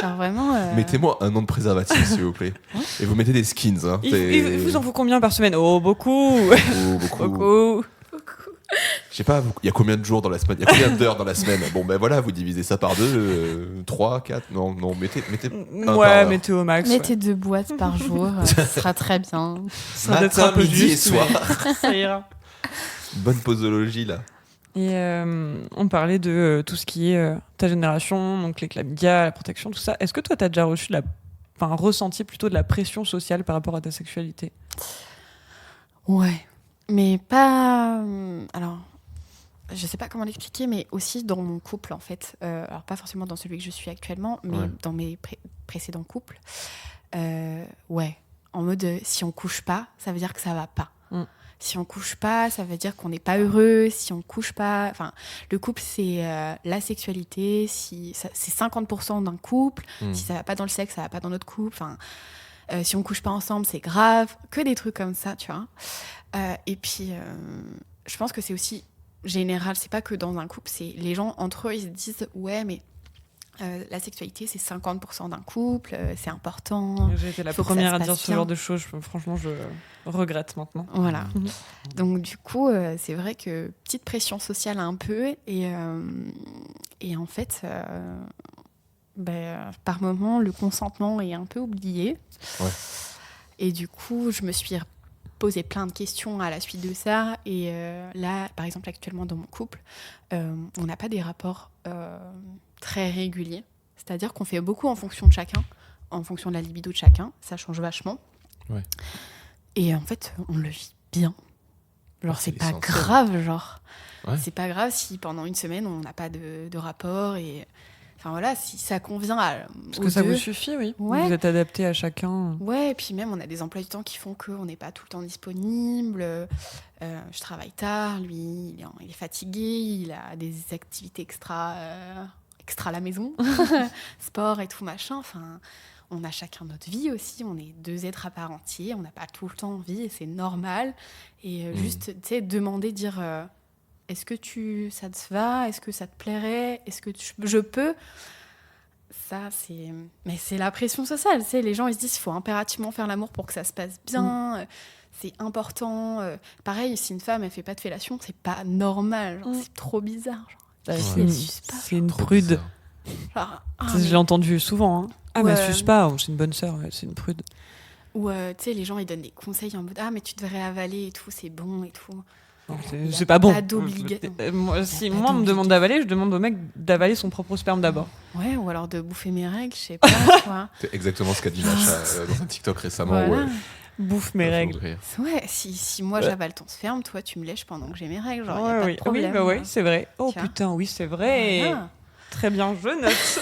Genre vraiment. Mettez-moi 1 an de préservatif, s'il vous plaît. Et vous mettez des skins. Hein. Il vous en faut combien par semaine? Oh, beaucoup. Beaucoup. Beaucoup. Je sais pas, il y a combien de jours dans la semaine? Il y a combien d'heures dans la semaine? Bon, ben voilà, vous divisez ça par 2, 3, 4. Non, mettez un par Ouais, heure. mettez au max. Mettez 2 boîtes par jour, ça sera très bien. Ça doit être un Matin, peu midi et juste, soir. mais ça ira. Bonne posologie, là. Et on parlait de tout ce qui est ta génération, donc les chlamydia, la protection, tout ça. Est-ce que toi, tu as déjà ressenti plutôt de la pression sociale par rapport à ta sexualité? Ouais, mais pas. Alors, je sais pas comment l'expliquer, mais aussi dans mon couple, en fait. Alors, pas forcément dans celui que je suis actuellement, mais Ouais. dans mes précédents couples. Ouais, en mode si on couche pas, ça veut dire que ça va pas. Si on couche pas, ça veut dire qu'on n'est pas heureux. Si on couche pas, enfin, le couple c'est la sexualité. C'est 50% d'un couple. Si ça va pas dans le sexe, ça va pas dans notre couple. Enfin, si on couche pas ensemble, c'est grave. Que des trucs comme ça, tu vois. Et puis, je pense que c'est aussi général. C'est pas que dans un couple. C'est les gens entre eux, ils se disent ouais, mais la sexualité c'est 50% d'un couple. C'est important. J'ai été la Faut que première ça à se dire passe ce bien. genre de choses. Franchement, je regrette maintenant. Voilà. Donc du coup, c'est vrai que petite pression sociale un peu et en fait, par moment, le consentement est un peu oublié. Ouais. Et du coup, je me suis posé plein de questions à la suite de ça. Et là, par exemple, actuellement dans mon couple, on n'a pas des rapports très réguliers. C'est-à-dire qu'on fait beaucoup en fonction de chacun, en fonction de la libido de chacun. Ça change vachement. Ouais. Et en fait, on le vit bien. Genre, Ah, c'est c'est pas essentiel. grave, genre. Ouais. C'est pas grave si pendant une semaine, on n'a pas de rapport. Et enfin voilà, si ça convient Parce aux que ça deux. vous suffit, oui. Ouais. Vous êtes adapté à chacun. Ouais, et puis même, on a des emplois du temps qui font qu'on n'est pas tout le temps disponible. Je travaille tard, lui, il est fatigué, il a des activités extra à la maison, sport et tout, machin. Enfin, on a chacun notre vie aussi, on est 2 êtres à part entière, on n'a pas tout le temps envie, et c'est normal. Et juste, tu sais, demander, dire est-ce que ça te va? Est-ce que ça te plairait? Est-ce que je peux? Ça, c'est la pression sociale. Tu sais, les gens, ils se disent qu'il faut impérativement faire l'amour pour que ça se passe bien. C'est important. Pareil, si une femme, elle fait pas de fellation, c'est pas normal. Genre, c'est trop bizarre. Genre, Bah, si c'est elle une- suce pas, c'est une Trop prude. bizarre. genre, Ça, mais- je l'ai entendu souvent. Hein. Ah, mais Ouais. elle suce pas, c'est une bonne sœur, c'est une prude. Ou tu sais, les gens, ils donnent des conseils en mode ah, mais tu devrais avaler et tout, c'est bon et tout. Non, Il y a c'est pas bon. pas d'obligation. Moi, Il y si a pas moi on me demande d'obligation. d'avaler, je demande au mec d'avaler son propre sperme d'abord. Ouais, ou alors de bouffer mes règles, je sais pas, tu vois. C'est exactement ce qu'a dit Macha dans un TikTok récemment. Voilà. Ouais. Bouffe mes Ça fait règles. beaucoup rire. Ouais, si moi Ouais. j'avale ton sperme, toi tu me lèches pendant que j'ai mes règles, genre y a Ouais, pas oui. de problème. Oui, bah ouais, c'est vrai. Oh Tu vois. putain, oui, c'est vrai. Voilà. Très bien, je note.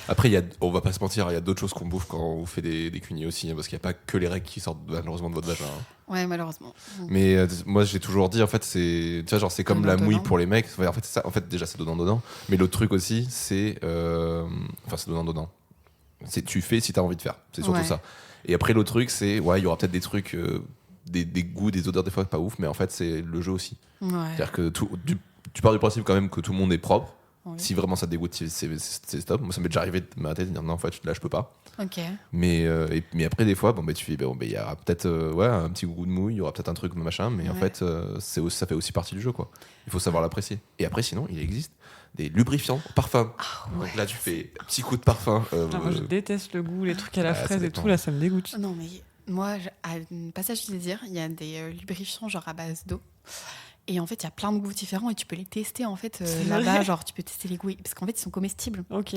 Après, on va pas se mentir, il y a d'autres choses qu'on bouffe quand on fait des cunis aussi, hein, parce qu'il n'y a pas que les règles qui sortent malheureusement de votre vagin. Hein. Ouais, malheureusement. Mais moi, j'ai toujours dit, en fait, c'est, tu vois, genre, c'est comme la Donnant, mouille donnant. pour les mecs. Ouais, en fait, c'est ça. En fait, déjà, c'est donnant. Mais l'autre truc aussi, c'est, enfin, c'est donnant. C'est tu fais si t'as envie de faire. C'est surtout Ouais. ça. Et après, l'autre truc, c'est, ouais, il y aura peut-être des trucs, des goûts, des odeurs, des fois pas ouf, mais en fait, c'est le jeu aussi. Ouais. C'est-à-dire que tu pars du principe quand même que tout le monde est propre. Oui. Si vraiment ça te dégoûte, c'est stop. Moi, ça m'est déjà arrivé de m'arrêter de dire non, en fait, là, je peux pas. Ok. Mais après, des fois, bon, bah, tu fais, il y aura peut-être ouais, un petit goût de mouille, il y aura peut-être un truc, machin, mais en Ouais. fait, ça fait aussi partie du jeu, quoi. Il faut savoir l'apprécier. Et après, sinon, il existe des lubrifiants parfum. Ouais. Donc là, tu fais un petit coup de parfum. Ah, moi, je déteste le goût, les trucs à la Bah, ça fraise et dépend. tout, là, ça me dégoûte. Non, mais moi, à un passage du désir, il y a des lubrifiants genre à base d'eau. Et en fait, il y a plein de goûts différents et tu peux les tester en fait C'est là-bas. vrai Genre, tu peux tester les goûts parce qu'en fait, ils sont comestibles. Ok,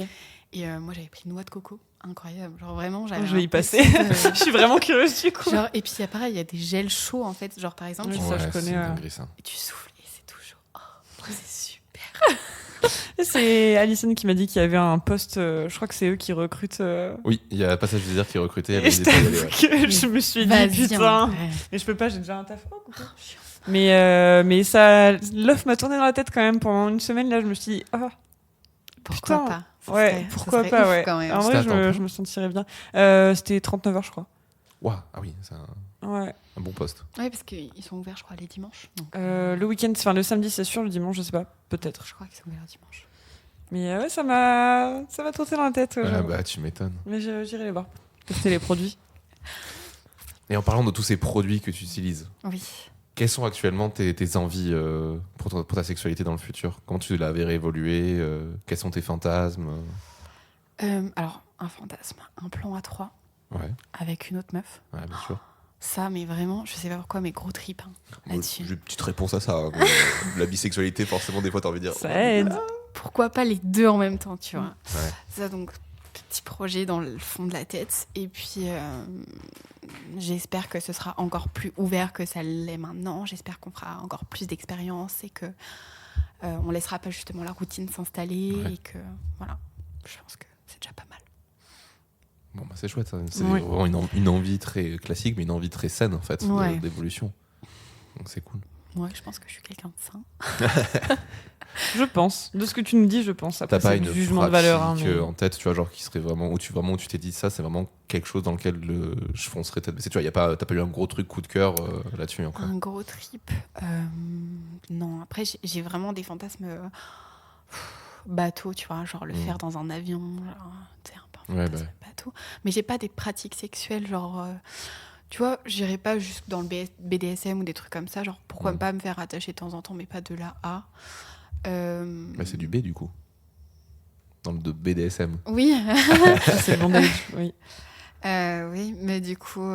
Et moi, j'avais pris noix de coco, incroyable. Genre vraiment, j'avais. je vais y un passer. possible, Je suis vraiment curieuse du coup. genre, et puis, il y a pareil, il y a des gels chauds en fait. Genre, par exemple, Oui, tu- ça, je Ouais, connais, c'est une ouais. dinguerie, ça. et tu souffles et c'est tout chaud. Oh, c'est super. C'est Alison qui m'a dit qu'il y avait un poste, je crois que c'est eux qui recrutent. Oui, il y a Passage du désir qui est recruté. Elle Et a je dit, faut y aller, t'avoue ouais. que je me suis dit, Vas-y, putain. hein. Ouais. Mais je peux pas, j'ai déjà un taf. Oh, coucou. Mais ça, l'œuf m'a tourné dans la tête quand même pendant une semaine. Là, je me suis dit, ah, Pourquoi putain. pas Ça Ouais, serait- ça pourquoi serait pas, ouf ouais. quand même. En C'était vrai, à temps plein je me sentirais bien. C'était 39 heures, je crois. Ouah, ah oui, c'est Ouais. un bon poste. Ouais, parce qu'ils sont ouverts, je crois, les dimanches. Donc, Le week-end, enfin le samedi, c'est sûr. Le dimanche, je sais pas. Peut-être. je crois qu'ils sont ouverts dimanche. Mais ouais, ça m'a trotté dans la tête. Ah j'avoue. bah, tu m'étonnes. Mais j'irai les voir. Tester les produits. Et en parlant de tous ces produits que tu utilises, Oui. quelles sont actuellement tes envies pour ta sexualité dans le futur? Comment tu la verrais évoluer? Quels sont tes fantasmes? Alors, un fantasme, un plan à 3 Ouais, avec une autre meuf. ouais, bien sûr. Ça, mais vraiment, je sais pas pourquoi, mais gros trip hein, là-dessus. J'ai une petite réponse à ça. Hein, la bisexualité, forcément, des fois, t'as envie de dire. Ça aide. Pourquoi pas les deux en même temps, tu vois. Ouais. Ça, donc, petit projet dans le fond de la tête. Et puis, j'espère que ce sera encore plus ouvert que ça l'est maintenant. J'espère qu'on fera encore plus d'expériences et que on laissera pas justement la routine s'installer Ouais. et que, voilà, je pense que c'est déjà pas mal. Bon, bah, c'est chouette. Hein. C'est Ouais. vraiment une envie très classique, mais une envie très saine, en fait, Ouais. d'évolution. Donc, c'est cool. Ouais, je pense que je suis quelqu'un de sain. Je pense. De ce que tu nous dis, je pense. Après, T'as pas c'est une du jugement de pratique valeur. Hein, mais... en tête, tu vois, genre qui serait vraiment où tu t'es dit ça, c'est vraiment quelque chose dans lequel je foncerais tête baissée. Tu vois, t'as pas eu un gros truc coup de cœur là-dessus encore. Un gros trip. Non, après, j'ai vraiment des fantasmes bateau, tu vois, genre le faire dans un avion. Genre, c'est un peu un Ouais, fantasme bateau. Mais j'ai pas des pratiques sexuelles, genre. Tu vois, j'irai pas juste dans le BDSM ou des trucs comme ça. Genre, pourquoi pas me faire attacher de temps en temps, mais pas de là à. Bah, c'est du B du coup. Dans le de BDSM. Oui. c'est le bondage, oui. Oui, mais du coup,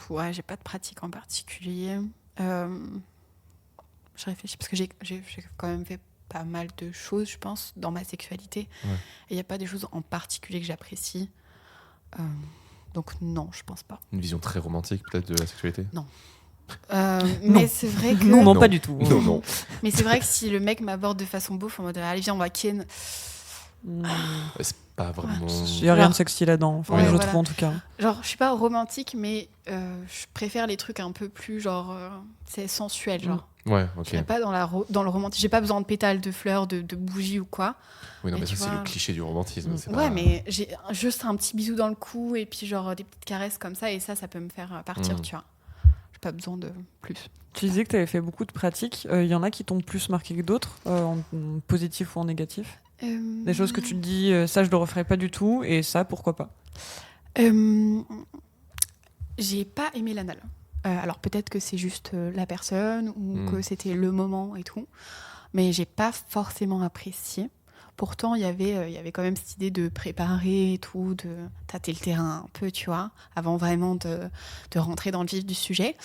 ouais, j'ai pas de pratique en particulier. Je réfléchis parce que j'ai quand même fait pas mal de choses, je pense, dans ma sexualité. Ouais. Et il n'y a pas des choses en particulier que j'apprécie. Donc non, je pense pas. Une vision très romantique peut-être de la sexualité. Mais c'est vrai que... Non, Non. pas du tout. Non. Mais c'est vrai que si le mec m'aborde de façon beauf, en mode allez viens on va ken, C'est pas vraiment. Il n'y a rien de sexy là-dedans. Enfin, Ouais, je voilà. trouve en tout cas. genre je suis pas romantique, mais je préfère les trucs un peu plus genre c'est sensuel, genre. Ouais, ok. Je serais pas dans le romantique. J'ai pas besoin de pétales, de fleurs, de bougies ou quoi. Oui, non, mais tu ça, c'est vois. le cliché du romantisme. c'est Ouais, pas- mais j'ai juste un petit bisou dans le cou et puis genre des petites caresses comme ça et ça peut me faire partir, tu vois. J'ai pas besoin de plus. Tu disais que tu avais fait beaucoup de pratiques. Il y en a qui t'ont plus marqué que d'autres, en positif ou en négatif. Des choses que tu te dis, ça je le referai pas du tout, et ça pourquoi pas. J'ai pas aimé l'anal. Alors peut-être que c'est juste la personne ou que c'était le moment et tout, mais j'ai pas forcément apprécié. Pourtant, il y avait quand même cette idée de préparer et tout, de tâter le terrain un peu, tu vois, avant vraiment de rentrer dans le vif du sujet.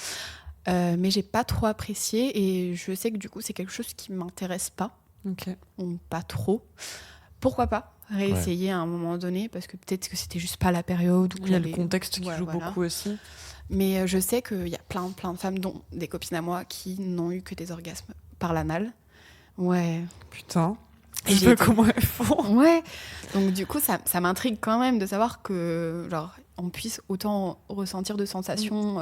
Mais j'ai pas trop apprécié et je sais que du coup c'est quelque chose qui m'intéresse pas, Ok. ou pas trop. Pourquoi pas réessayer à un moment donné, parce que peut-être que c'était juste pas la période où Il y a le contexte qui Ouais, joue voilà. beaucoup aussi. Mais je sais qu'il y a plein de femmes, dont des copines à moi, qui n'ont eu que des orgasmes par l'anal. Ouais. Putain. Et Je j'ai sais été- comment elles font. Ouais. Donc du coup, ça m'intrigue quand même de savoir que genre on puisse autant ressentir de sensations.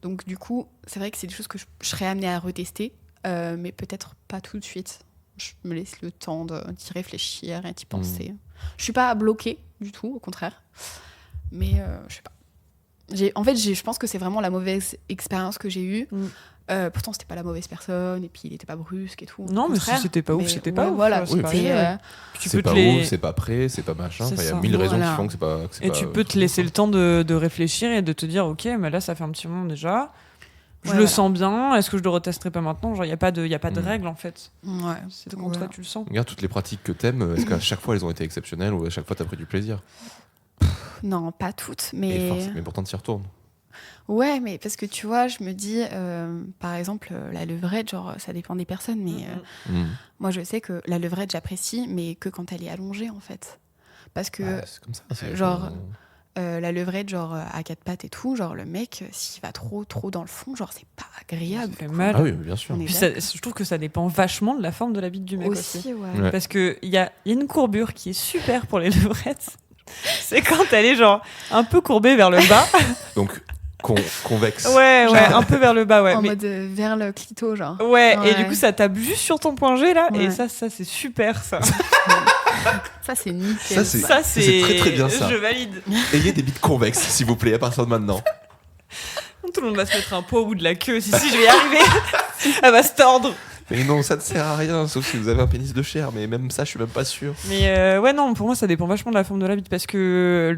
Donc du coup, c'est vrai que c'est des choses que je serais amenée à retester, mais peut-être pas tout de suite. Je me laisse le temps d'y réfléchir et d'y penser. Je suis pas bloquée du tout, au contraire. Mais je sais pas. Je pense que c'est vraiment la mauvaise expérience que j'ai eue. Pourtant, c'était pas la mauvaise personne, et puis il était pas brusque et tout. Non, au mais contraire. si c'était pas ouf, Mais c'était ouais, pas ouf. Voilà, c'est Oui, pas puis, grave. Tu C'est peux pas te les- ouf, c'est pas prêt, c'est pas machin. C'est Enfin, il y a ça. 1000 raisons Voilà. qui font que c'est pas. Que c'est Et pas, tu peux te laisser le temps de réfléchir et de te dire, ok, mais là, ça fait un petit moment déjà. Je Ouais, le voilà. sens bien. Est-ce que je le retesterai pas maintenant? Genre, il n'y a pas de règle en fait. Ouais. C'est quand Voilà. toi tu le sens. Regarde toutes les pratiques que t'aimes, est-ce qu'à chaque fois elles ont été exceptionnelles ou à chaque fois t'as pris du plaisir? Non, pas toutes, Mais pourtant t'y retournes. Ouais, mais parce que tu vois, je me dis, par exemple, la levrette, genre, ça dépend des personnes, mais moi, je sais que la levrette, j'apprécie, mais que quand elle est allongée, en fait. Parce que Ouais, c'est comme ça. genre, la levrette, genre, à quatre pattes et tout, genre, le mec, s'il va trop dans le fond, genre, c'est pas agréable. Ça fait quoi. mal. Ah oui, bien sûr. On est Puis d'accord. je trouve que ça dépend vachement de la forme de la bite du mec aussi. Aussi, ouais. Ouais. Parce qu'il y a une courbure qui est super pour les levrettes. C'est quand elle est genre un peu courbée vers le bas. Donc convexe. Ouais, un peu vers le bas, ouais. En mais- mode vers le clito, genre. Ouais, et Ouais. du coup, ça tape juste sur ton point G là, et Ouais. ça c'est super ça. Ça, c'est nickel. Ça, c'est- Ça, c'est très, très bien, ça. Je valide. Ayez des bites convexes, s'il vous plaît, à partir de maintenant. Tout le monde va se mettre un pot au bout de la queue. Si, je vais y arriver. Elle va se tordre. Mais non, ça ne sert à rien, sauf si vous avez un pénis de chair. Mais même ça, je suis même pas sûr. Mais ouais, non, pour moi, ça dépend vachement de la forme de la bite. Parce que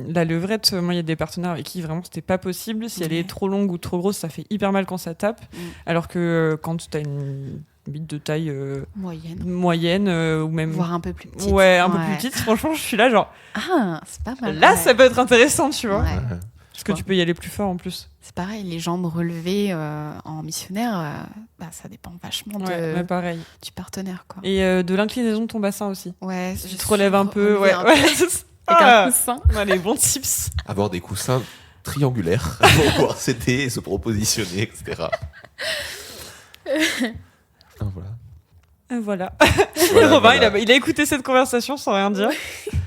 la levrette, moi, il y a des partenaires avec qui vraiment c'était pas possible. Si elle est trop longue ou trop grosse, ça fait hyper mal quand ça tape. Alors que quand t'as une bite de taille moyenne ou même. Voire un peu plus petite. Ouais, un peu plus petite, franchement, je suis là, genre. Ah, c'est pas mal. Là, ouais. ça peut être intéressant, tu vois. Ouais. Parce que tu peux y aller plus fort en plus. C'est pareil, les jambes relevées en missionnaire, ça dépend vachement Ouais, pareil. du partenaire. Quoi. Et de l'inclinaison de ton bassin aussi. Ouais, Tu te relèves un peu. Ouais, un peu ouais. avec Ah, un coussin. ouais, les bons tips. Avoir des coussins triangulaires pour pouvoir s'aider et se propositionner, etc. Ah, voilà. Voilà. Voilà, Robin, voilà. il a écouté cette conversation sans rien dire.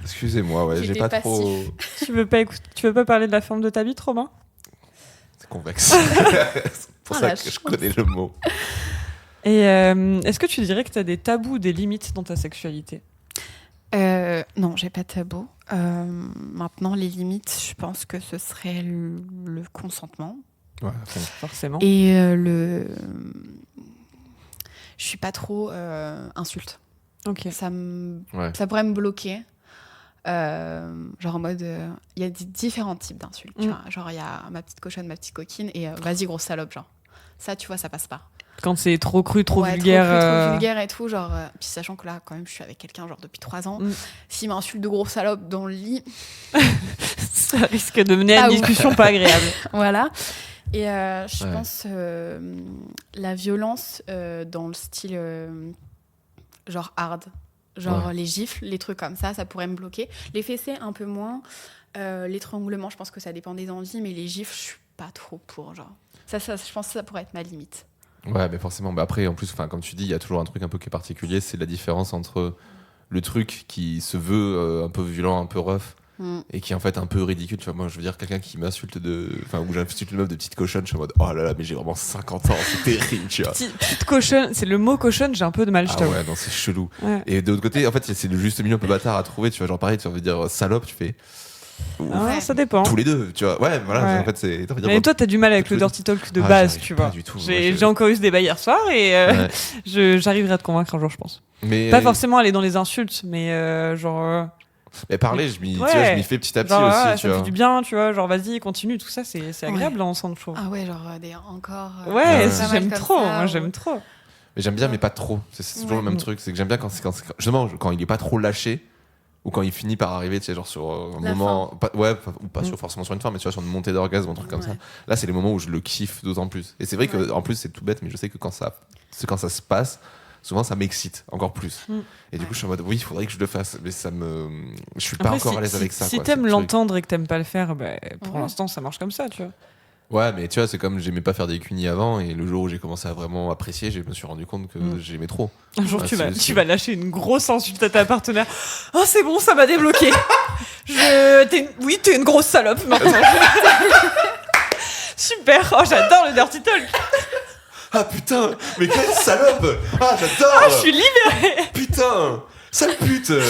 Excusez-moi, ouais, j'ai J'étais pas passif. trop. Tu veux pas parler de la forme de ta bite, Robin? C'est convexe. C'est pour Oh, ça la que je chance. connais le mot. Et est-ce que tu dirais que tu as des tabous, des limites dans ta sexualité? Non, j'ai pas de tabou. Maintenant, les limites, je pense que ce serait le consentement. Ouais, à fond. Forcément. Et je suis pas trop insulte. Ok. Ouais. Ça pourrait me bloquer. Genre en mode, il y a différents types d'insultes. Tu vois. Genre, il y a ma petite cochonne, ma petite coquine, et vas-y, grosse salope. Genre, ça, tu vois, ça passe pas. Quand c'est trop cru, trop Ouais, vulgaire. trop vulgaire et tout. Genre, puis sachant que là, quand même, je suis avec quelqu'un genre depuis 3 ans. Mm. S'il m'insulte de grosse salope dans le lit, Ça risque de mener à Pas une ouf. discussion pas agréable. voilà. Et je Ouais. pense la violence dans le style genre hard. Genre Ouais. les gifles, les trucs comme ça pourrait me bloquer. Les fessées, un peu moins. L'étranglement, je pense que ça dépend des envies, mais les gifles, je suis pas trop pour. Genre. Ça, je pense que ça pourrait être ma limite. Ouais, mais forcément. Mais après, en plus, comme tu dis, il y a toujours un truc un peu qui est particulier, c'est la différence entre le truc qui se veut un peu violent, un peu rough, et qui est en fait un peu ridicule. Tu vois, moi, je veux dire, quelqu'un qui m'insulte ou j'insulte une meuf de petite cochonne, je suis en mode, oh là là, mais j'ai vraiment 50 ans, c'est terrible, tu vois. Petite cochonne, c'est le mot cochonne, j'ai un peu de mal, je Ah t'avoue. ouais, non, c'est chelou. Ouais. Et de l'autre côté, en fait, c'est le juste milieu un peu bâtard à trouver, tu vois. Genre, pareil, tu vas dire salope, tu fais. Ah, Ouais. ça dépend. Tous les deux, tu vois. Ouais, voilà, Ouais. en fait, c'est. t'as envie de Mais dire, toi, t'as du mal avec je le peux- dirty talk de Ah, base, j'y arrive tu pas vois. du tout. Moi, J'ai encore eu ce débat hier soir et Ouais. j'arriverai à te convaincre un jour, je pense. Mais, Pas forcément aller dans les insultes, mais mais parler, je m'y Ouais. tu vois, je m'y fais petit à petit genre, aussi, ouais, tu ça me vois. fait du bien, tu vois. Genre, vas-y, continue, tout ça, c'est agréable là, ensemble, je trouve. Ah ouais, genre des encore. Ouais, Ouais. j'aime Pas mal trop, comme ça, moi ou- j'aime trop. Mais j'aime bien, mais pas trop. C'est toujours Ouais. le même truc. C'est que j'aime bien justement, quand il est pas trop lâché. ou quand il finit par arriver, tu sais, genre sur un La moment, ou pas forcément sur une fin, mais tu vois, sur une montée d'orgasme, un truc comme ça. Ouais. Là, c'est les moments où je le kiffe d'autant plus. Et c'est vrai que, en plus, c'est tout bête, mais je sais que quand ça se passe, souvent ça m'excite encore plus. Et du coup, je suis en mode, oui, il faudrait que je le fasse, mais je suis pas Après, encore à l'aise avec ça. Si quoi, t'aimes c'est le truc. l'entendre et que t'aimes pas le faire, pour Ouais. l'instant, ça marche comme ça, tu vois. Ouais, mais tu vois, c'est comme j'aimais pas faire des cunis avant, et le jour où j'ai commencé à vraiment apprécier, je me suis rendu compte que j'aimais trop. Un jour, Ah, tu c'est- vas lâcher une grosse insulte à ta partenaire. Oh, c'est bon, ça m'a débloqué. T'es une grosse salope maintenant. Super. Oh, j'adore le dirty talk. Ah putain, mais quelle salope! Ah, j'adore! Je suis libérée. Putain! Sale pute! Le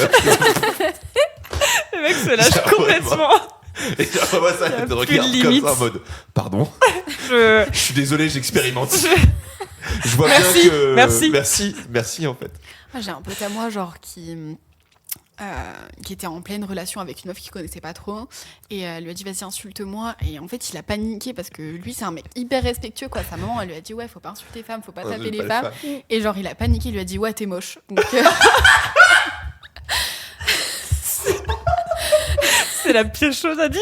mec se lâche Ça, complètement. Et genre, moi, ça, Y a elle te plus de regarde comme limite. ça en mode, pardon, Je... je suis désolé, j'expérimente. je- Je vois Merci, bien que. merci. En fait. Moi, j'ai un pote à moi, genre, qui était en pleine relation avec une meuf qu'il connaissait pas trop. Et elle lui a dit, vas-y, insulte-moi. Et en fait, il a paniqué parce que lui, c'est un mec hyper respectueux, quoi. Sa maman, elle lui a dit, ouais, faut pas insulter les femmes, faut pas taper les femmes. Et genre, il a paniqué, il lui a dit, ouais, t'es moche. Donc, C'est la pire chose à dire.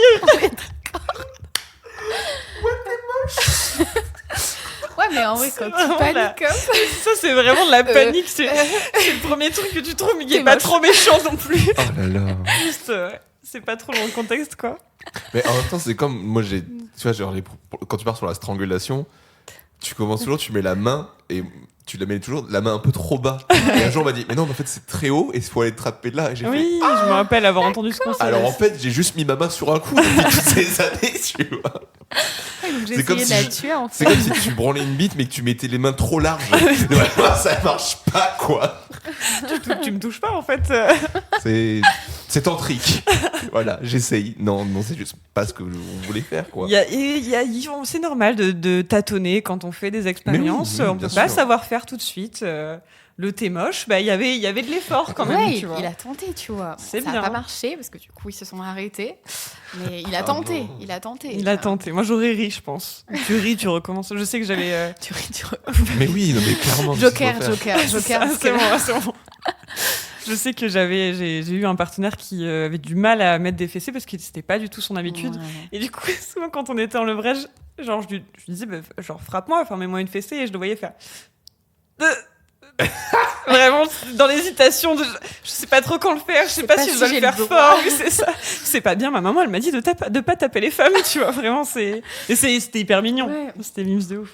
ouais, mais en vrai, quand tu vraiment paniques comme ça. Ça, c'est vraiment de la panique. C'est le premier truc que tu trouves, mais qui est T'es pas moche. trop méchant non plus. Oh là là. Juste, c'est pas trop dans le contexte, quoi. Mais en même temps, c'est comme. Moi, tu vois, genre, quand tu pars sur la strangulation, tu commences toujours, tu mets la main et tu la mets toujours la main un peu trop bas. Et un jour, on m'a dit, mais non, mais en fait, c'est très haut et il faut aller te trapper de là. Et j'ai fait. Oui, je me rappelle avoir entendu ce conseil. Alors en fait, j'ai juste mis ma main sur un coup depuis toutes ces années, tu vois. Ouais, donc j'ai C'est comme essayé de si la tuer, en C'est fait. comme si tu branlais une bite mais que tu mettais les mains trop larges. Vraiment, ça marche pas, quoi. Tu me touches pas, en fait. C'est tantrique. Voilà, j'essaye. Non, c'est juste pas ce que on voulait faire, quoi. C'est normal de tâtonner quand on fait des expériences. Mais oui, On peut bien pas sûr. savoir faire tout de suite. Le thé moche, il y avait de l'effort quand même. Ouais, Tu vois. il a tenté, tu vois. C'est Ça bien. n'a pas marché parce que du coup, ils se sont arrêtés. Mais il a Ah tenté. non. Il a tenté. Il a tenté. Moi, j'aurais ri, je pense. Tu ris, tu recommences. Je sais que j'avais. Tu ris, tu ris. Mais oui, non, mais clairement. Joker, c'est ce qu'il faut faire. Joker. parce C'est que- bon, c'est bon. Je sais que j'ai eu un partenaire qui avait du mal à mettre des fessées parce que c'était pas du tout son habitude. Ouais. Et du coup, souvent quand on était en levrage, genre je lui disais, genre frappe-moi, enfin mets-moi une fessée, et je le voyais faire. Vraiment dans l'hésitation de je sais pas trop quand le faire, je sais pas si je dois le j'ai faire le droit. fort, oui, c'est ça. C'est pas bien, ma maman elle m'a dit de pas taper les femmes, tu vois, vraiment c'était hyper mignon. Ouais. C'était mimes de ouf.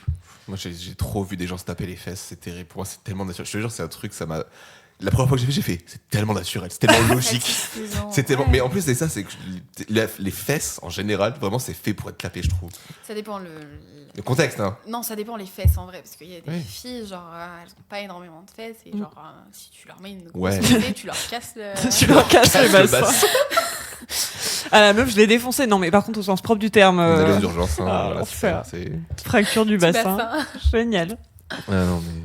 Moi, j'ai trop vu des gens se taper les fesses. C'est terrible. Pour moi, c'est tellement naturel. Je te jure, c'est un truc, ça m'a. La première fois que j'ai fait, c'est tellement naturel, c'est tellement logique. Satisfaisant. C'est tellement... Ouais. Mais en plus, c'est ça, c'est que les fesses, en général, vraiment, c'est fait pour être clapé, je trouve. Ça dépend Le contexte, hein. Non, ça dépend les fesses en vrai, parce qu'il y a des Oui. filles, genre, elles ont pas énormément de fesses, et genre, si tu leur mets une grosse Ouais. fessée, tu leur casses le. Tu leur casses le Casse le bassin. bassin. Ah la meuf, je l'ai défoncé. Non mais par contre au sens propre du terme. Vous allez aux urgences, hein. Ah, Voilà, l'enfer. c'est... Fracture du Petit bassin. bassin. Génial. Ah, non, mais...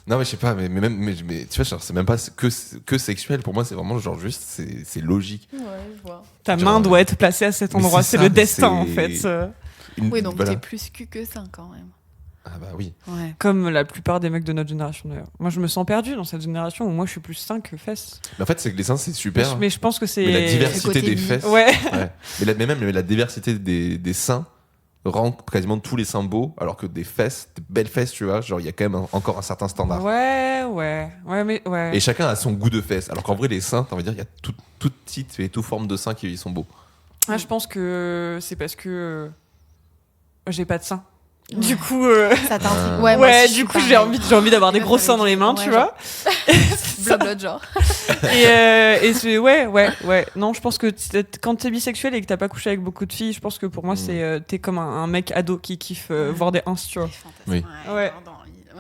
Non, mais je sais pas, mais tu vois, genre, c'est même pas que sexuel. Pour moi, c'est vraiment genre juste, c'est logique. Ouais, je vois. Ta Genre, main doit être placée à cet mais endroit. c'est C'est ça, le mais destin en c'est- fait. Oui, donc voilà. t'es plus cul que ça quand même. Ah bah oui. Ouais. Comme la plupart des mecs de notre génération d'ailleurs. Moi je me sens perdu dans cette génération où moi je suis plus seins que fesses. Mais en fait, c'est que les seins, c'est super. Mais je pense que c'est. Mais la Le diversité côté des bi. fesses. Ouais. Ouais. Mais même la diversité des seins rend quasiment tous les seins beaux, alors que des fesses, des belles fesses, tu vois, genre il y a quand même encore un certain standard. Ouais, mais ouais. Et chacun a son goût de fesses. Alors qu'en vrai, les seins, t'as envie de dire, il y a tout type et toute forme de seins qui sont beaux. Ouais, je pense que c'est parce que j'ai pas de seins. Ouais. Du coup, Ça t'intrigue. Ah. Ouais, moi ouais, aussi, je du suis coup j'ai envie d'avoir des Ouais, gros avec- seins dans les mains, ouais, tu genre- vois. Blabla, genre. Et c'est ouais. Non, je pense que quand t'es bisexuel et que t'as pas couché avec beaucoup de filles, je pense que pour moi c'est t'es comme un mec ado qui kiffe voir des ins, tu vois. Oui. Ouais. Ouais.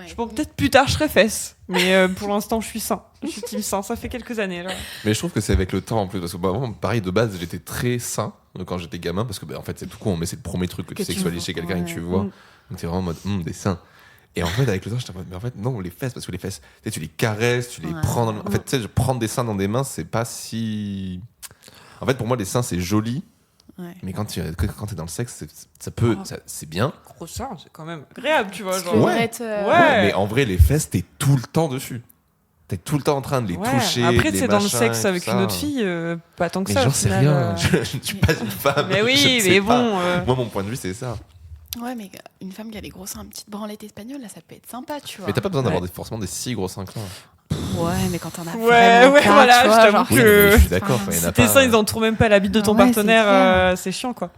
Je pense peut-être plus tard je serai fesse, mais pour l'instant je suis sain. Je suis team sain, ça fait quelques années là. Mais je trouve que c'est avec le temps en plus. Parce que bah, vraiment, pareil, de base, j'étais très sain quand j'étais gamin. Parce que bah, en fait, c'est tout con, mais c'est le premier truc que tu Que tu sexualises vois. chez quelqu'un et que tu Ouais. vois. Mm. Donc t'es vraiment en mode, des seins. Et en fait, avec le temps, j'étais en mode, mais en fait, non, les fesses, parce que les fesses, tu sais, tu les caresses, tu les Ouais. prends dans le... En fait, tu sais, prendre des seins dans des mains, c'est pas si. En fait, pour moi, les seins, c'est joli. Ouais. Mais quand t'es dans le sexe, ça peut, c'est bien. Gros sein, c'est quand même agréable, tu vois. Parce Genre. que Ouais. arrête, Ouais. Mais en vrai, les fesses, t'es tout le temps dessus. T'es tout le temps en train de les toucher. Après, les c'est dans le machins sexe et avec tout une ça. autre fille, pas tant que Mais ça. j'en au sais final, rien. Je ne suis pas une femme. Mais je oui, ne sais mais pas. bon. Moi, mon point de vue, c'est ça. Ouais, mais une femme qui a des gros seins, une petite branlette espagnole, là, ça peut être sympa, tu vois. Mais t'as pas besoin d'avoir Ouais. forcément des si gros seins que ça. Ouais, mais quand t'en as Ouais, vraiment ouais, pas, voilà, tu vois, je t'avoue genre, que- Oui, non, mais je suis d'accord. Enfin, il y en a Si tes pas- seins, ils entourent même pas la bite de ton Ouais, c'est partenaire, clair. c'est chiant, quoi.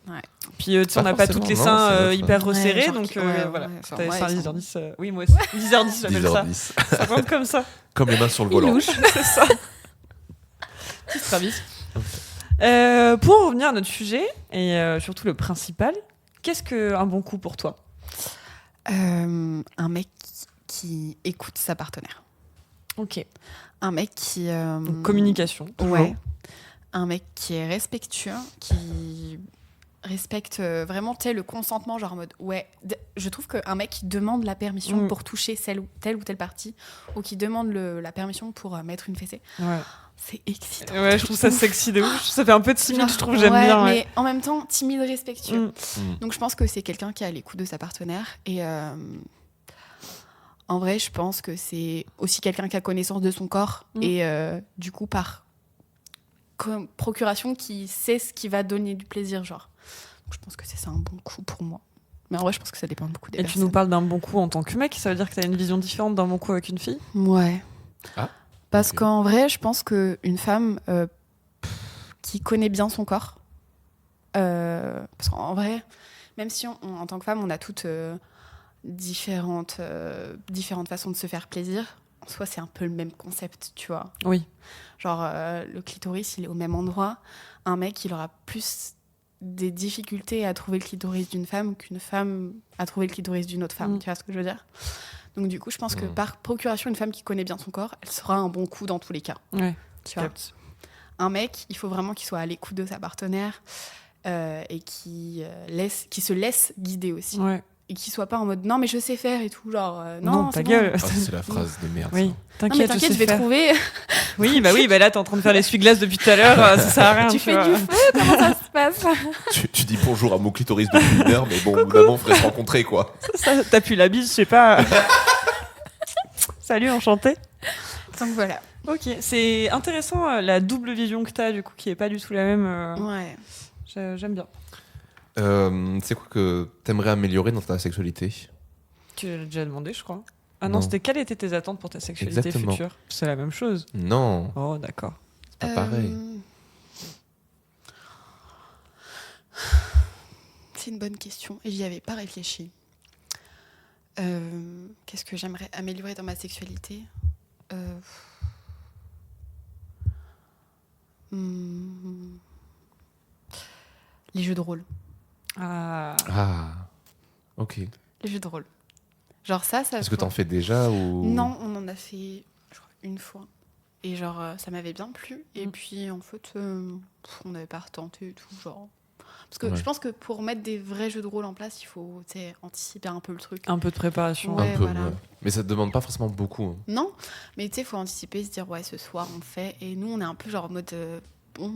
Ouais. Puis, tu sais, on Pas n'a pas forcément, tous les non, seins c'est notre- hyper Ouais, resserrés, genre donc qui- ouais, voilà. ouais, Si enfin, t'as des ouais, seins ils 10h10, oui, moi aussi. 10h10, j'appelle ça. 10h10. Ça compte comme ça. Comme les mains sur le volant. Ilouche. C'est ça. Petit Travis. Pour en revenir à notre sujet, et surtout le principal, qu'est-ce qu'un bon coup pour toi? Un mec qui écoute sa partenaire. Ok. Un mec qui... Donc, communication. toujours. Ouais. Un mec qui est respectueux, qui respecte vraiment le consentement, genre en mode ouais. Je trouve qu'un mec qui demande la permission pour toucher telle ou telle partie, ou qui demande la permission pour mettre une fessée, Ouais. c'est excitant. Ouais, je trouve ça sexy de ouf. Ça fait un peu timide, Genre, je trouve, j'aime ouais, bien. Mais Ouais. en même temps, timide, respectueux. Mm. Donc je pense que c'est quelqu'un qui a l'écoute de sa partenaire. Et en vrai, je pense que c'est aussi quelqu'un qui a connaissance de son corps. Et du coup, par procuration, qui sait ce qui va donner du plaisir, genre. Donc, je pense que c'est ça un bon coup pour moi. Mais en vrai, je pense que ça dépend beaucoup des Et personnes. tu nous parles d'un bon coup en tant que mec, ça veut dire que tu as une vision différente d'un bon coup avec une fille? Ouais. Ah, Parce ok. qu'en vrai, je pense qu'une femme qui connaît bien son corps, parce qu'en vrai, même si en tant que femme, on a toutes différentes façons de se faire plaisir, en soi, c'est un peu le même concept, tu vois. Oui. Genre, le clitoris, il est au même endroit. Un mec, il aura plus des difficultés à trouver le clitoris d'une femme qu'une femme à trouver le clitoris d'une autre femme. Tu vois ce que je veux dire? Donc du coup, je pense que par procuration, une femme qui connaît bien son corps, elle sera un bon coup dans tous les cas. Ouais. Tu vois. Un mec, il faut vraiment qu'il soit à l'écoute de sa partenaire et qui se laisse guider aussi. Ouais. Et qui soit pas en mode non mais je sais faire et tout, genre Non, c'est ta bon. gueule. Ah, c'est la phrase de merde. Oui. Non, T'inquiète, mais t'inquiète, je vais faire. trouver. Oui, bah là, t'es en train de faire l'essuie-glace depuis tout à l'heure, ça sert à rien. Tu fais vois. du feu, comment ça se passe? Tu dis bonjour à mon clitoris depuis une heure, mais bon, au bout d'un moment, faudrait se rencontrer, quoi. Ça, t'appuies la bise, je sais pas. Salut, enchanté. Donc voilà. Ok, c'est intéressant la double vision que t'as, du coup, qui est pas du tout la même. Ouais. J'aime bien. C'est quoi que t'aimerais améliorer dans ta sexualité? Tu l'as déjà demandé, je crois. Ah non, Non. c'était quelles étaient tes attentes pour ta sexualité Exactement. future? C'est la même chose. Non, Oh, d'accord. c'est pas pareil. C'est une bonne question et j'y avais pas réfléchi. Qu'est-ce que j'aimerais améliorer dans ma sexualité? Les jeux de rôle. Ah. Ah, ok. Les jeux de rôle. Genre ça. Est-ce que t'en fais déjà ou... Non, on en a fait je crois, une fois. Et genre, ça m'avait bien plu. Et puis, en fait, on n'avait pas retenté et tout. Genre. Parce que Ouais. je pense que pour mettre des vrais jeux de rôle en place, il faut anticiper un peu le truc. Un peu de préparation. Ouais. Un peu, voilà. ouais. Mais ça te demande pas forcément beaucoup. Hein. Non, mais tu sais, il faut anticiper, se dire, ouais, ce soir, on le fait. Et nous, on est un peu genre en mode, bon,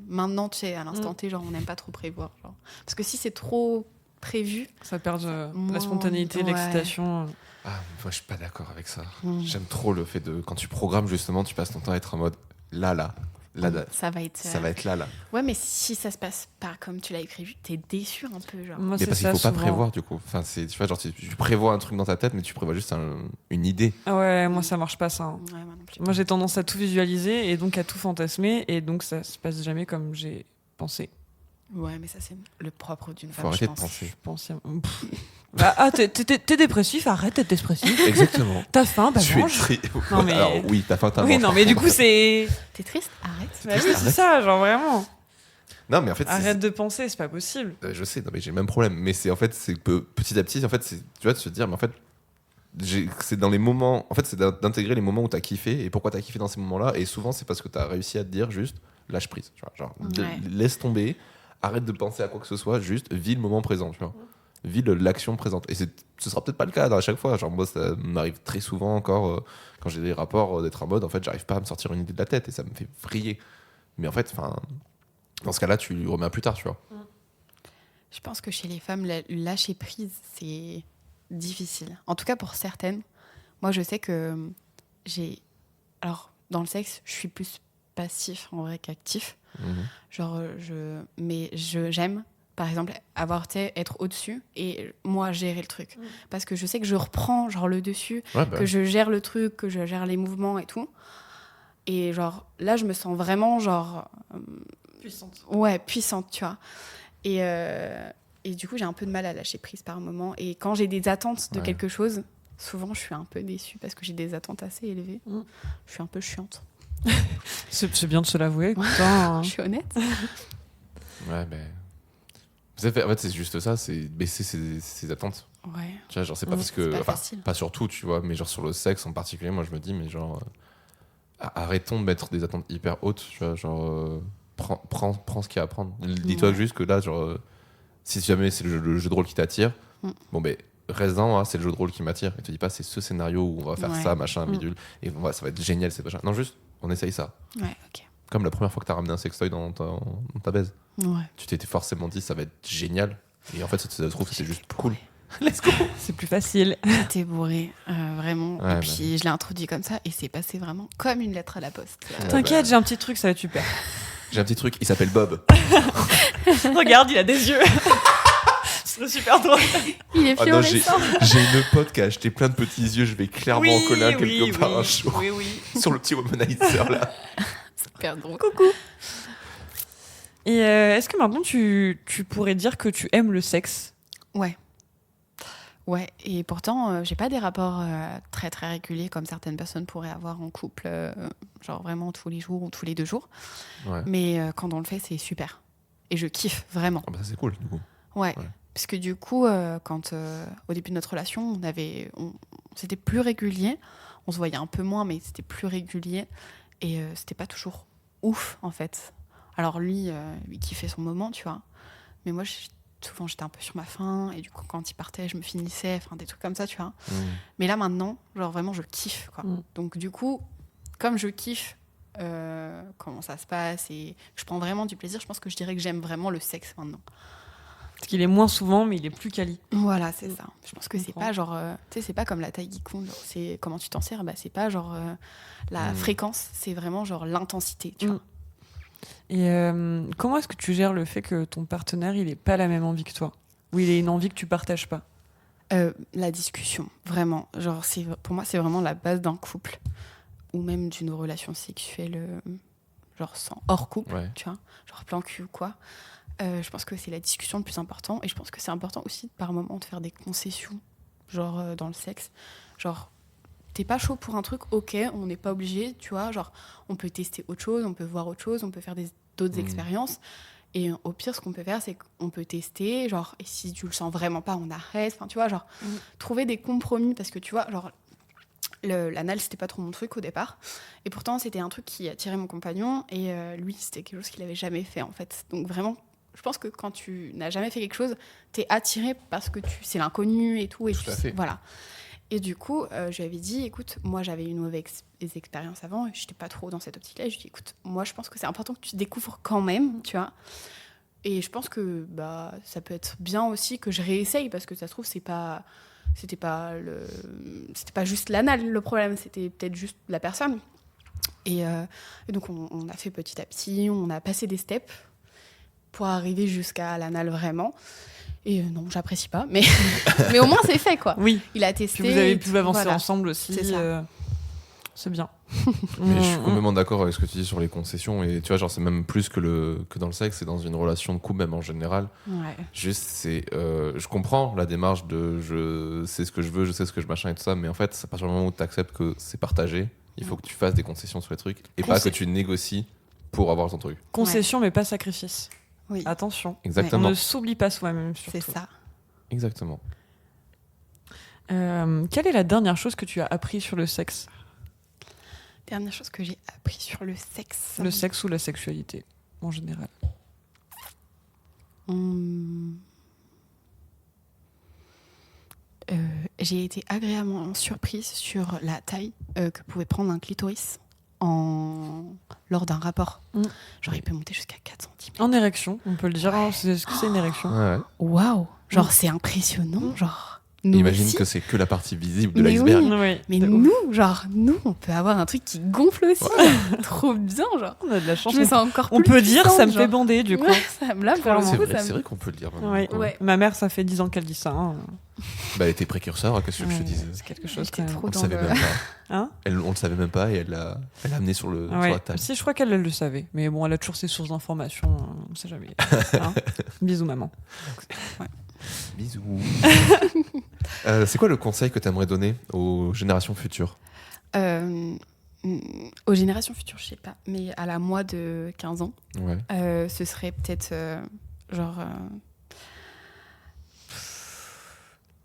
maintenant, tu sais, à l'instant T, genre, on n'aime pas trop prévoir. Genre. Parce que si c'est trop prévu. Ça perd la Moins- spontanéité, ouais. l'excitation. Ah, moi, je suis pas d'accord avec ça. Mm. J'aime trop le fait de... Quand tu programmes, justement, tu passes ton temps à être en mode là, Ça va être. ça va être là. Ouais, mais si ça se passe pas comme tu l'avais prévu, t'es déçu un peu, genre. Moi, Mais c'est parce qu'il ça, faut pas souvent. prévoir, du coup. Enfin, c'est, tu vois, genre, tu prévois un truc dans ta tête, mais tu prévois juste une idée. Ah ouais, moi, ça marche pas, ça. hein. Ouais, moi non plus. Moi, j'ai tendance à tout visualiser et donc à tout fantasmer. Et donc, ça se passe jamais comme j'ai pensé. Ouais, mais ça, c'est le propre d'une Faut femme, je arrêter de pense. penser. Je pense. T'es dépressif, arrête d'être dépressif. Exactement. T'as faim, bah Tu es mange. tri... Non, mais- Alors, oui, t'as faim, t'as Oui, mangé, non, par mais du contre. coup, c'est. T'es triste? Arrête. Bah oui, c'est Arrête. ça, genre vraiment. Non, mais en fait, Arrête de penser, c'est pas possible. je sais, non, mais j'ai le même problème. Mais c'est en fait, c'est que petit à petit, en fait, c'est, tu vois, de se dire, mais en fait, c'est dans les moments, en fait, c'est d'intégrer les moments où t'as kiffé et pourquoi t'as kiffé dans ces moments-là. Et souvent, c'est parce que t'as réussi à te dire juste lâche prise, tu vois, genre Ouais. laisse tomber, arrête de penser à quoi que ce soit, juste vis le moment présent, tu vois. Vis l'action présente. Et ce sera peut-être pas le cas à chaque fois. Genre, moi, ça m'arrive très souvent encore quand j'ai des rapports d'être en mode, en fait, j'arrive pas à me sortir une idée de la tête et ça me fait vriller. Mais en fait, enfin, dans ce cas-là, tu le remets à plus tard, tu vois. Je pense que chez les femmes, lâcher prise, c'est difficile. En tout cas, pour certaines. Moi, je sais que Alors, dans le sexe, je suis plus passif en vrai qu'actif. Genre, j'aime, par exemple, être au-dessus et moi gérer le truc. Parce que je sais que je reprends genre le dessus, que je gère le truc, que je gère les mouvements et tout. Et genre, là, je me sens vraiment genre... Puissante. Ouais, puissante, tu vois. Et du coup, j'ai un peu de mal à lâcher prise par moment. Et quand j'ai des attentes de quelque chose, souvent, je suis un peu déçue parce que j'ai des attentes assez élevées. Je suis un peu chiante. C'est bien de se l'avouer. Putain, Je suis honnête. Ouais, mais. En fait, c'est juste ça, c'est baisser ses attentes. Ouais. Tu vois, genre, c'est pas parce que. C'est pas Enfin, facile. pas sur tout, tu vois, mais genre sur le sexe en particulier, moi je me dis, mais genre. Arrêtons de mettre des attentes hyper hautes, tu vois, genre. Prends ce qu'il y a à prendre. Dis-toi juste que là, genre. Si jamais c'est le jeu de rôle qui t'attire, bon, ben. Reste-en, hein, c'est le jeu de rôle qui m'attire. Et te dis pas, c'est ce scénario où on va faire ça, machin, bidule. Et ça va être génial, c'est machin. Non, juste, on essaye ça. Ouais, ok. Comme la première fois que t'as ramené un sextoy dans ta baise. Ouais. Tu t'étais forcément dit, ça va être génial. Et en fait, ça se trouve, c'était juste cool. Let's go. c'est plus facile. J'étais bourrée, vraiment. Ouais, et puis, je l'ai introduit comme ça et c'est passé vraiment comme une lettre à la poste. T'inquiète, j'ai un petit truc, ça va être super. J'ai un petit truc, il s'appelle Bob. Regarde, il a des yeux. C'est super drôle. Il est fluorescent. J'ai une pote qui a acheté plein de petits yeux. Je vais clairement en coller un quelque part un jour. Oui. Sur le petit womanizer là. Super drôle. Coucou. Et est-ce que maintenant tu pourrais dire que tu aimes le sexe ? Ouais. Ouais, et pourtant, j'ai pas des rapports très très réguliers comme certaines personnes pourraient avoir en couple, genre vraiment tous les jours ou tous les 2 jours. Ouais. Mais quand on le fait, c'est super. Et je kiffe vraiment. Oh bah ça c'est cool du coup. Ouais. Parce que du coup, quand au début de notre relation, c'était plus régulier. On se voyait un peu moins, mais c'était plus régulier. Et c'était pas toujours ouf, en fait. Alors lui, il kiffait son moment, tu vois. Mais moi, souvent, j'étais un peu sur ma faim. Et du coup, quand il partait, je me finissais. Enfin, des trucs comme ça, tu vois. Mais là, maintenant, genre vraiment, je kiffe, quoi. Donc du coup, comme je kiffe comment ça se passe et je prends vraiment du plaisir, je pense que je dirais que j'aime vraiment le sexe maintenant. Parce qu'il est moins souvent, mais il est plus quali. Voilà, c'est ça. Je pense que c'est pas genre... tu sais, c'est pas comme la taille Geekon. C'est comment tu t'en sers, bah, c'est pas genre la fréquence, c'est vraiment genre l'intensité, tu vois. Et comment est-ce que tu gères le fait que ton partenaire, il ait pas la même envie que toi ? Ou il ait une envie que tu partages pas ? La discussion, vraiment. Genre, pour moi, c'est vraiment la base d'un couple. Ou même d'une relation sexuelle, genre hors couple, tu vois. Genre plan cul ou quoi. Je pense que c'est la discussion le plus important. Et je pense que c'est important aussi, par moment, de faire des concessions, genre dans le sexe. Genre, t'es pas chaud pour un truc, ok, on n'est pas obligé, tu vois. Genre, on peut tester autre chose, on peut voir autre chose, on peut faire d'autres expériences. Et au pire, ce qu'on peut faire, c'est qu'on peut tester, genre, et si tu le sens vraiment pas, on arrête. Enfin, tu vois, genre, trouver des compromis. Parce que, tu vois, genre, l'anal, c'était pas trop mon truc au départ. Et pourtant, c'était un truc qui attirait mon compagnon. Et lui, c'était quelque chose qu'il avait jamais fait, en fait. Donc, vraiment, je pense que quand tu n'as jamais fait quelque chose, t'es attiré parce que c'est l'inconnu et tout. Et tout à fait. Voilà. Et du coup, je lui avais dit, écoute, moi, j'avais eu une mauvaise expérience avant. Et j'étais pas trop dans cette optique-là. Et je lui ai dit, écoute, moi, je pense que c'est important que tu découvres quand même, tu vois. Et je pense que bah, ça peut être bien aussi que je réessaye. Parce que ça se trouve, c'était pas juste l'anal le problème, c'était peut-être juste la personne. Et donc on a fait petit à petit, on a passé des steps pour arriver jusqu'à l'anal vraiment. Et non, j'apprécie pas, mais au moins c'est fait, quoi. Oui. Il a testé. Puis vous avez pu avancer ensemble aussi. C'est ça. C'est bien. Mais je suis complètement d'accord avec ce que tu dis sur les concessions. Et tu vois, genre, c'est même plus que dans le sexe, c'est dans une relation de couple, même en général. Ouais. Juste, je comprends la démarche de je sais ce que je veux, je sais ce que je machin et tout ça. Mais en fait, à partir du moment où tu acceptes que c'est partagé, il faut que tu fasses des concessions sur les trucs et pas que tu négocies pour avoir ton truc. Concession, mais pas sacrifice. Oui. Attention. Exactement. On ne s'oublie pas soi-même, surtout. C'est ça. Exactement. Quelle est la dernière chose que tu as appris sur le sexe ? Dernière chose que j'ai appris sur le sexe. Le sexe ou la sexualité, en général. J'ai été agréablement surprise sur la taille que pouvait prendre un clitoris lors d'un rapport. Genre, il peut monter jusqu'à 4 cm. En érection, on peut le dire. Est-ce que c'est une érection ? Ouais. Waouh! Genre, c'est impressionnant. Genre, Nous Imagine aussi. que c'est que la partie visible de Mais l'iceberg. oui. Oui, Mais de nous, ouf. nous, on peut avoir un truc qui gonfle aussi. Trop bien, genre. On a de la chance. Je me sens encore On plus peut dire, puissante, ça me fait genre. bander du coup. Ouais, ça me là, pour le Clairement. C'est coup, vrai, ça c'est me- vrai qu'on peut le dire maintenant. Oui. Ouais. Ma mère, ça fait 10 ans qu'elle dit ça. Hein. Bah, elle était précurseur, qu'est-ce que je te Ouais, disais. c'est quelque chose J'étais quand même. trop On le dans savait le- même pas. Hein On le savait même pas et elle l'a amené sur Ah ouais. la table. Si, je crois qu'elle le savait. Mais bon, elle a toujours ses sources d'informations. On ne sait jamais. Hein Bisous, maman. Bisous. C'est quoi le conseil que tu aimerais donner aux générations futures? Aux générations futures, je sais pas, mais à la moi de 15 ans, Ouais. ce serait peut-être genre.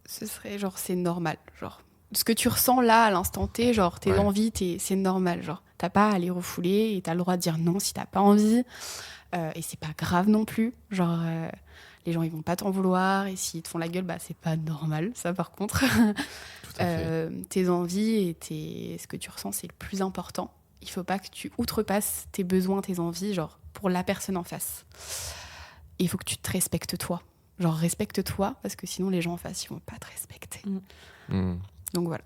Ce serait genre, c'est normal. Genre, ce que tu ressens là, à l'instant T, genre tes Ouais. envies, c'est normal. Genre, t'as pas à les refouler et t'as le droit de dire non si t'as pas envie. Et c'est pas grave non plus. Genre, les gens, ils vont pas t'en vouloir. Et s'ils te font la gueule, bah, c'est pas normal, ça par contre. Tout à fait. Tes envies et ce que tu ressens, c'est le plus important. Il faut pas que tu outrepasses tes besoins, tes envies, genre pour la personne en face. Et il faut que tu te respectes toi. Genre respecte-toi, parce que sinon les gens en face, ils vont pas te respecter. Hmm. Donc voilà.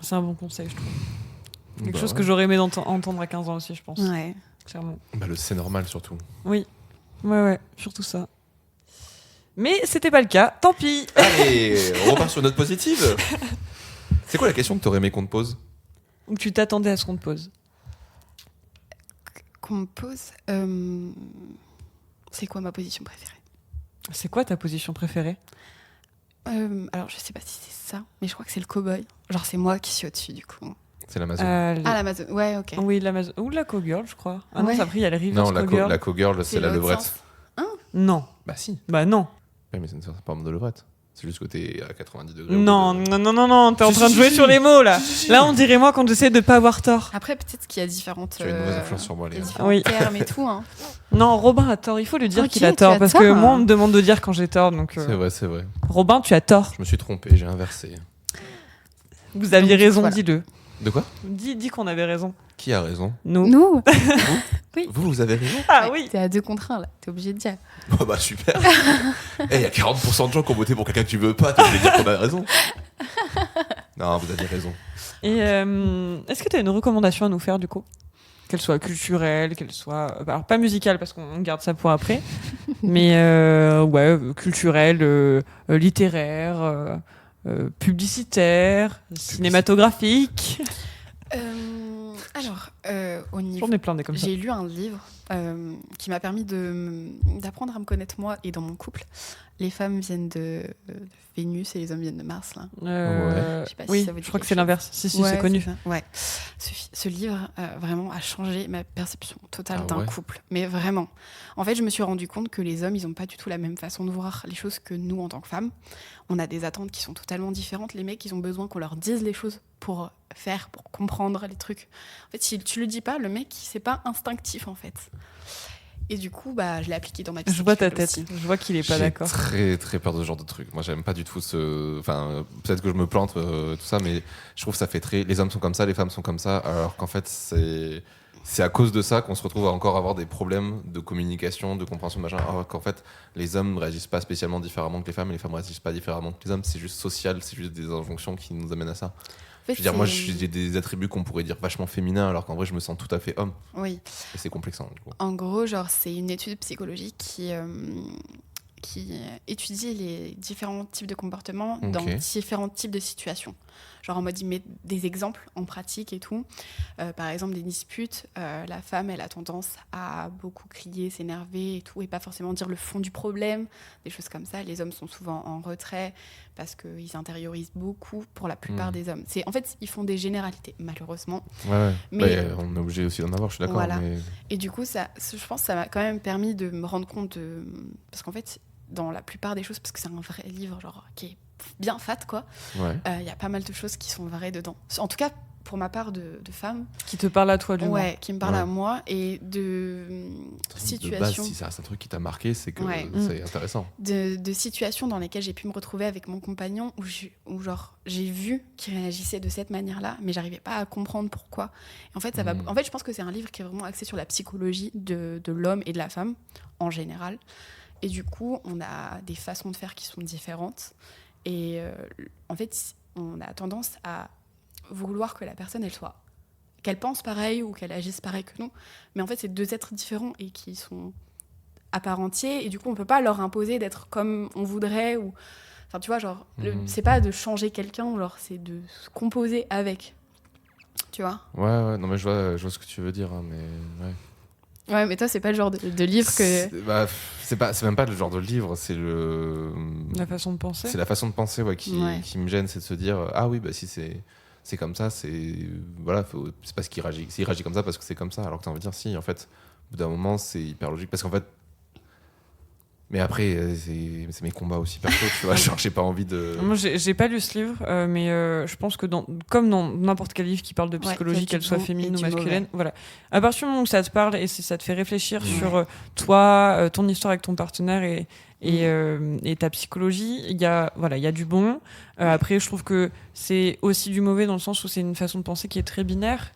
C'est un bon conseil, je trouve. Quelque Bah chose ouais. que j'aurais aimé entendre à 15 ans aussi, je pense. Ouais. Clairement. Bah, c'est normal surtout. Oui. Ouais, surtout ça. Mais c'était pas le cas. Tant pis. Allez, on repart sur une note positive. C'est quoi la question que t'aurais aimé qu'on te pose? Ou tu t'attendais à ce qu'on te pose. Qu'on me pose. C'est quoi ma position préférée? C'est quoi ta position préférée? Alors je sais pas si c'est ça, mais je crois que c'est le cow-boy. Genre c'est moi qui suis au-dessus du coup. C'est l'Amazon. Ah l'Amazon. Ouais, ok. Oui, l'Amazon. Ou la cowgirl, je crois. Ah non, Ouais. ça après, il y a le reverse Non, cowgirl. la cowgirl, c'est la l'autre levrette. sens. Non. Bah si. Bah non. Ouais, mais c'est pas en mode de levrette. C'est juste que t'es à 90 degrés. Non, non, t'es en Si, train de si, jouer si. sur les mots là. Si, si, si. Là, on dirait moi quand j'essaie de pas avoir tort. Après peut-être qu'il y a différentes. Tu as une mauvaise influence sur moi, il y a Léa. différents Oui. termes et tout. Hein. Non, Robin a tort. Il faut lui dire Ok, qu'il a tu tort as parce tort. que moi, on me demande de dire quand j'ai tort. Donc, C'est vrai. Robin, tu as tort. Je me suis trompé, j'ai inversé. Vous aviez Donc, raison, voilà. dis-le. De quoi? Dis qu'on avait raison. Qui a raison? Nous. Nous. Vous avez raison? Ah Ouais, oui. T'es à 2 contre 1 là. T'es obligé de dire. Oh bah super. Il y a 40% de gens qui ont voté pour quelqu'un que tu veux pas, t'es obligé de dire qu'on a raison. Non, vous avez raison. Et est-ce que tu as une recommandation à nous faire du coup? Qu'elle soit culturelle, qu'elle soit. Alors, pas musicale parce qu'on garde ça pour après. Mais ouais, culturelle, littéraire, publicitaire, cinématographique. Alors, au niveau. J'en ai plein des comme ça. J'ai lu un livre qui m'a permis d'apprendre à me connaître moi et dans mon couple. Les femmes viennent de Vénus et les hommes viennent de Mars. Là. Ouais. Je sais pas si Oui, ça vous dit je crois que quelque c'est chose. l'inverse. Si, Ouais, c'est connu. ça. Ouais. Ce livre vraiment a changé ma perception totale Ah d'un ouais. couple. Mais vraiment. En fait, je me suis rendu compte que les hommes, ils n'ont pas du tout la même façon de voir les choses que nous en tant que femmes. On a des attentes qui sont totalement différentes. Les mecs, ils ont besoin qu'on leur dise les choses pour faire, pour comprendre les trucs. En fait, si tu le dis pas, le mec, c'est pas instinctif en fait. Et du coup, bah, je l'ai appliqué dans ma vie. Je vois ta tête. aussi. Je vois qu'il est pas J'ai d'accord. très très peur de ce genre de truc. Moi, j'aime pas du tout ce. Enfin, peut-être que je me plante, tout ça, mais je trouve que ça fait très. Les hommes sont comme ça, les femmes sont comme ça, alors qu'en fait, c'est à cause de ça qu'on se retrouve à encore avoir des problèmes de communication, de compréhension, machin. Alors qu'en fait, les hommes ne réagissent pas spécialement différemment que les femmes, et les femmes ne réagissent pas différemment que les hommes. C'est juste social, c'est juste des injonctions qui nous amènent à ça. En fait, Je veux dire, moi, c'est- j'ai des attributs qu'on pourrait dire vachement féminins, alors qu'en vrai, je me sens tout à fait homme. Oui. Et c'est complexant, du coup. En gros, genre, c'est une étude psychologique qui étudie les différents types de comportements dans Ok. différents types de situations. Genre en mode, il met des exemples en pratique et tout. Par exemple, des disputes, la femme, elle a tendance à beaucoup crier, s'énerver et tout, et pas forcément dire le fond du problème, des choses comme ça. Les hommes sont souvent en retrait parce qu'ils intériorisent beaucoup pour la plupart des hommes. En fait, ils font des généralités, malheureusement. Ouais. Mais- On est obligé aussi d'en avoir, je suis d'accord. Voilà. Mais... Et du coup, je pense que ça m'a quand même permis de me rendre compte de... Parce qu'en fait, dans la plupart des choses, parce que c'est un vrai livre genre, qui est bien fat, quoi, Ouais. il y a pas mal de choses qui sont vraies dedans. En tout cas, pour ma part de femme, Qui te parle à toi, du moins. ouais, qui me parle Ouais. à moi, et de De base, situations... si ça reste un truc qui t'a marqué, c'est que Ouais. c'est intéressant. de situations dans lesquelles j'ai pu me retrouver avec mon compagnon où genre j'ai vu qu'il réagissait de cette manière-là, mais j'arrivais pas à comprendre pourquoi. Et en fait, en fait, je pense que c'est un livre qui est vraiment axé sur la psychologie de l'homme et de la femme en général. Et du coup, on a des façons de faire qui sont différentes. Et en fait, on a tendance à vouloir que la personne, qu'elle pense pareil ou qu'elle agisse pareil que nous. Mais en fait, c'est 2 êtres différents et qui sont à part entière. Et du coup, on peut pas leur imposer d'être comme on voudrait. Enfin, tu vois, genre, c'est pas de changer quelqu'un, genre, c'est de se composer avec. Tu vois ? Ouais, non, mais je vois ce que tu veux dire, hein, mais ouais. Ouais, mais toi, c'est pas le genre de livre que... C'est même pas le genre de livre, c'est La façon de penser. C'est la façon de penser qui me gêne, c'est de se dire ah oui, bah si c'est comme ça, voilà, c'est parce qu'il réagit. S'il réagit comme ça parce que c'est comme ça, alors que t'as envie de dire si, en fait, au bout d'un moment, c'est hyper logique. Parce qu'en fait, mais après, c'est mes combats aussi perso, tu vois, genre j'ai pas envie de... Moi, j'ai pas lu ce livre, mais je pense que comme dans n'importe quel livre qui parle de psychologie, qu'elle soit féminine ou masculine, voilà. À partir du moment où ça te parle et ça te fait réfléchir sur toi, ton histoire avec ton partenaire et ta psychologie, il y a du bon. Après, je trouve que c'est aussi du mauvais dans le sens où c'est une façon de penser qui est très binaire.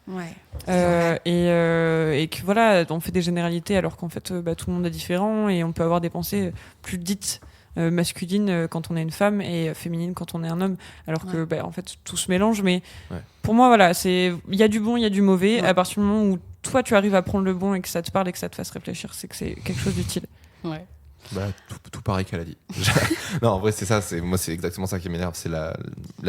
Et que voilà, on fait des généralités alors qu'en fait, tout le monde est différent et on peut avoir des pensées plus dites masculines quand on est une femme et féminines quand on est un homme, alors que en fait tout se mélange. Mais pour moi, voilà, il y a du bon, il y a du mauvais. À partir du moment où toi tu arrives à prendre le bon et que ça te parle et que ça te fasse réfléchir, c'est que c'est quelque chose d'utile. Ouais. Bah, tout pareil qu'elle a dit. Non, en vrai, c'est ça. Moi, c'est exactement ça qui m'énerve. C'est la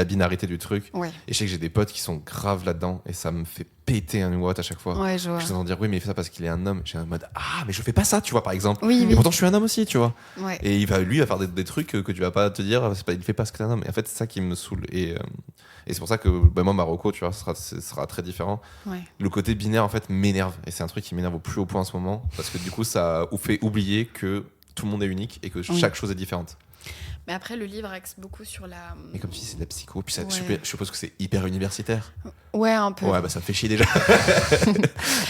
binarité du truc. Ouais. Et je sais que j'ai des potes qui sont graves là-dedans. Et ça me fait péter un watt à chaque fois. Ouais, je vois. Je suis dire, oui, mais il fait ça parce qu'il est un homme. J'ai un mode, ah, mais je fais pas ça, tu vois, par exemple. Oui, et pourtant, je suis un homme aussi, tu vois. Ouais. Et lui, il va faire des trucs que tu vas pas te dire, il fait pas parce que t'es un homme. Et en fait, c'est ça qui me saoule. Et c'est pour ça que moi, Marocco, tu vois, ce sera très différent. Ouais. Le côté binaire, en fait, m'énerve. Et c'est un truc qui m'énerve au plus haut point en ce moment. Parce que du coup, ça fait oublier que tout le monde est unique et que chaque chose est différente. Mais après, le livre axe beaucoup sur la... Mais comme tu dis, c'est de la psycho, puis je suppose que c'est hyper universitaire. Ouais, un peu. Ouais, bah ça me fait chier déjà.